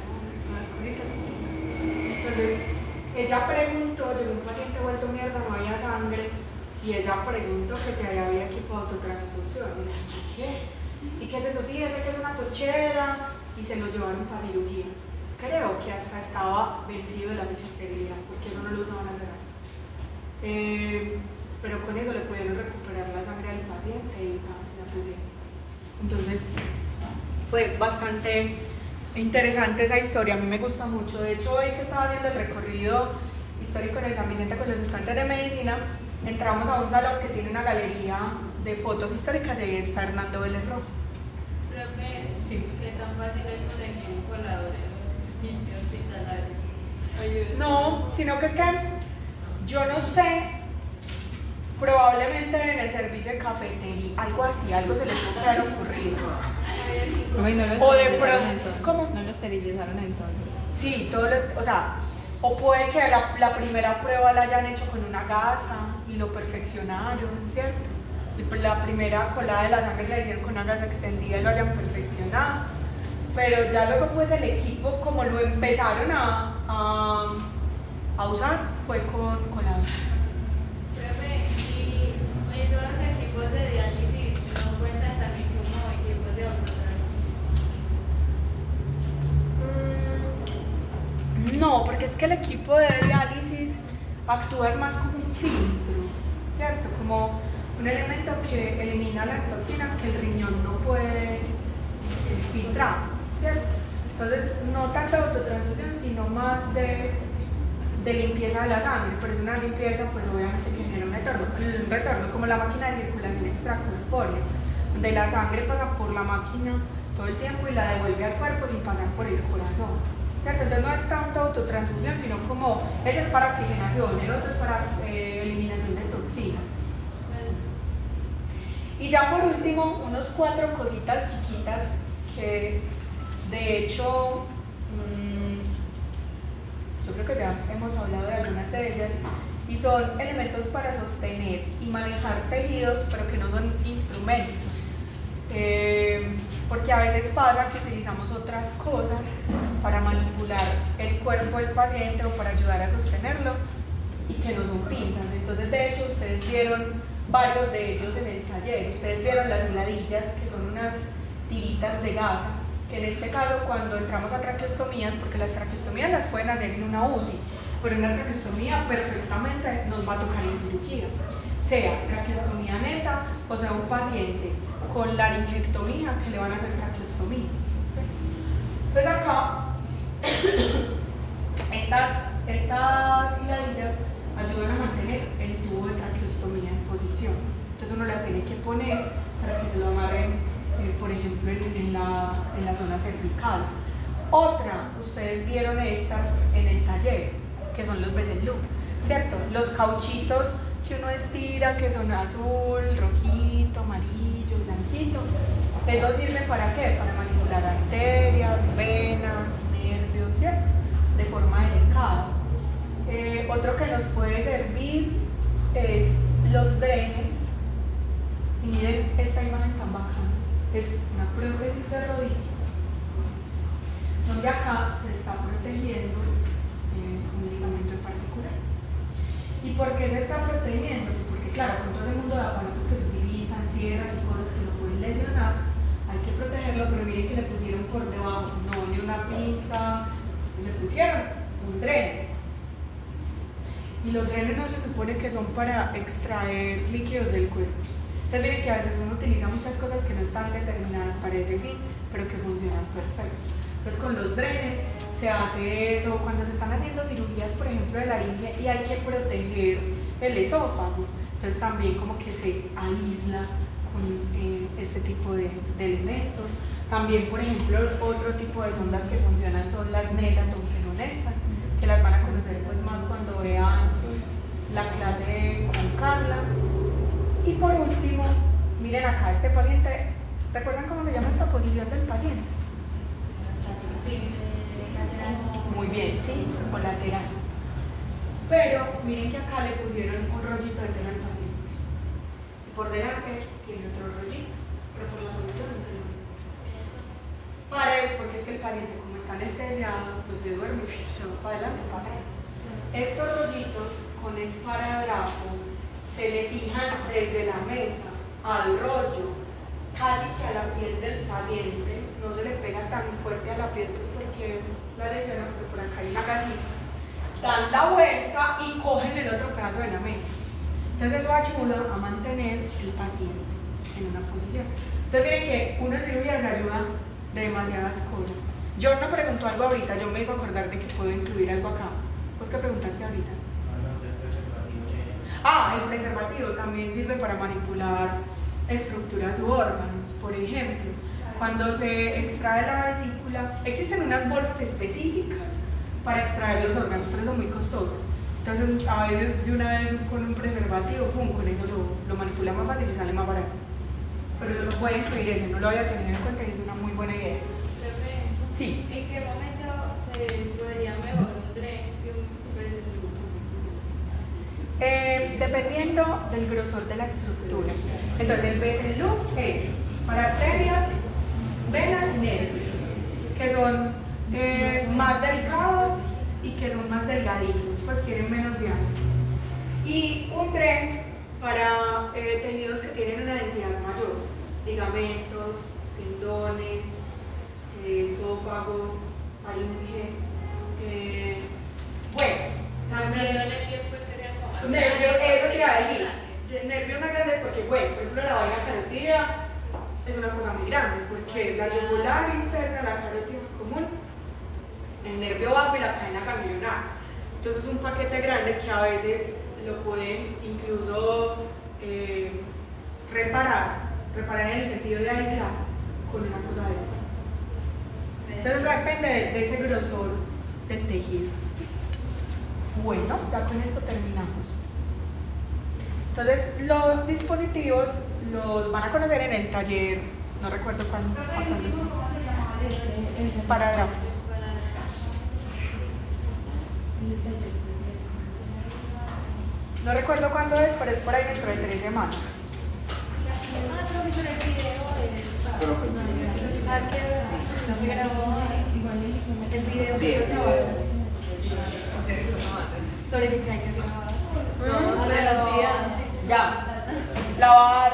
unas cositas. Entonces, ella preguntó, llegó un paciente vuelto mierda, no había sangre, y ella preguntó que si había equipo de autotransfusión. Y le dije, ¿qué? ¿Y qué es eso? Sí, ese que es una ponchera, y se lo llevaron para cirugía. Creo que hasta estaba vencido de la fecha de esterilidad, porque eso no lo usaban hace rato. Pero con eso le pudieron recuperar la sangre del paciente y se la pusieron. Entonces fue bastante interesante esa historia, a mí me gusta mucho. De hecho, hoy que estaba haciendo el recorrido histórico en el San Vicente con los estudiantes de medicina, entramos a un salón que tiene una galería de fotos históricas y ahí está Hernando Vélez Rojas. Profe, Sí. ¿qué tan fácil es conseguir un colador en un servicio hospitalario? No, sino que es que yo no sé, probablemente en el servicio de cafetería, algo se les puede haber ocurrido. O de pronto, ¿cómo? No lo esterilizaron entonces. Sí, o puede que la primera prueba la hayan hecho con una gasa y lo perfeccionaron, ¿cierto? La primera colada de la sangre la hicieron con una gasa extendida y lo hayan perfeccionado. Pero ya luego pues el equipo, como lo empezaron a usar, fue con la gasa. Profe, ¿y esos equipos de diálisis no cuentan también como equipos de autotransfusión? No, porque es que el equipo de diálisis actúa más como un filtro, ¿cierto? Como un elemento que elimina las toxinas que el riñón no puede filtrar, ¿cierto? Entonces, no tanto de autotransfusión, sino más de limpieza de la sangre, pero es una limpieza, pues obviamente que genera un retorno, como la máquina de circulación extracorpórea, donde la sangre pasa por la máquina todo el tiempo y la devuelve al cuerpo sin pasar por el corazón, ¿cierto? Entonces no es tanto autotransfusión, sino como, ese es para oxigenación, el otro es para eliminación de toxinas. Y ya por último, unos 4 cositas chiquitas que de hecho yo creo que ya hemos hablado de algunas de ellas, y son elementos para sostener y manejar tejidos, pero que no son instrumentos. Porque a veces pasa que utilizamos otras cosas para manipular el cuerpo del paciente o para ayudar a sostenerlo y que no son pinzas. Entonces, de hecho, ustedes vieron varios de ellos en el taller. Ustedes vieron las hiladillas, que son unas tiritas de gasa, que en este caso cuando entramos a traqueostomías, porque las traqueostomías las pueden hacer en una UCI, pero en una traqueostomía perfectamente nos va a tocar en cirugía, sea traqueostomía neta o sea un paciente con laringectomía que le van a hacer traqueostomía. Entonces acá estas hiladillas ayudan a mantener el tubo de traqueostomía en posición. Entonces uno las tiene que poner para que se lo amarren, por ejemplo, en la zona cervical. Otra, ustedes vieron estas en el taller, que son los Bezel-Loop, ¿cierto? Los cauchitos que uno estira, que son azul, rojito, amarillo, blanquito. ¿Eso sirve para qué? Para manipular arterias, venas, nervios, ¿cierto? De forma delicada. Otro que nos puede servir es los drenes. Y miren esta imagen tan bacana. Es una prótesis de rodilla, donde acá se está protegiendo un ligamento en particular. ¿Y por qué se está protegiendo? Pues porque claro, con todo el mundo de aparatos que se utilizan, sierras y cosas que lo pueden lesionar, hay que protegerlo, pero miren que le pusieron por debajo, no ni una pinza, le pusieron un dren. Y los drenes no se supone que son para extraer líquidos del cuerpo. Entonces miren que a veces uno utiliza muchas cosas que no están determinadas para ese fin, pero que funcionan perfecto. Entonces con los drenes se hace eso cuando se están haciendo cirugías, por ejemplo, de laringe y hay que proteger el esófago. Entonces también como que se aísla con este tipo de elementos. También, por ejemplo, otro tipo de sondas que funcionan son las Nelaton, que son estas, que las van a conocer pues más cuando vean la clase con Carla. Y por último, miren acá este paciente, ¿recuerdan cómo se llama esta posición del paciente? Sí, Muy bien, sí, colateral. Pero miren que acá le pusieron un rollito de tela al paciente. Y por delante tiene otro rollito, pero por la posición no se lo ve. Para él, porque es que el paciente, como está anestesiado, pues se duerme, se va para adelante, para atrás. Estos rollitos con esparadrapo se le fijan desde la mesa al rollo, casi que a la piel del paciente, no se le pega tan fuerte a la piel, pues porque la lesión, porque por acá hay una gasita, dan la vuelta y cogen el otro pedazo de la mesa. Entonces eso ayuda a mantener el paciente en una posición. Entonces miren que una cirugía se ayuda de demasiadas cosas. Yo me preguntó algo ahorita, yo me hizo acordar de que puedo incluir algo acá. ¿Vos qué preguntaste ahorita? El preservativo también sirve para manipular estructuras u órganos. Por ejemplo, cuando se extrae la vesícula, existen unas bolsas específicas para extraer los órganos, pero son muy costosas. Entonces, a veces de una vez con un preservativo, con eso lo manipula más fácil y sale más barato. Pero eso lo puede incluir, ese no lo había tenido en cuenta y es una muy buena idea. Sí. ¿En qué momento se podría mejor un dren que un Bezel-Loop? Dependiendo del grosor de la estructura. Entonces el Bezel-Loop es para arterias, venas y nervios, que son más delicados y que son más delgaditos, pues tienen menos diámetro. Y un dren para tejidos que tienen una densidad mayor, ligamentos, tendones, esófago, faringe, bueno, también nervios, eso te iba a decir, nervios más grandes porque, bueno, por ejemplo la vaina carótida es una cosa muy grande, porque la yugular interna, la carótida común, el nervio vago y la cadena ganglionar. Entonces es un paquete grande que a veces lo pueden incluso reparar en el sentido de aislar con una cosa de estas. Entonces eso depende de ese grosor del tejido. Bueno, ya con esto terminamos. Entonces los dispositivos los van a conocer en el taller, no recuerdo cuándo es para drama. No recuerdo cuándo es, pero es por ahí dentro de 3 semanas. El video Sí, que el fue sábado. video. Sobre mi caño grabado. Pero ya. Lavar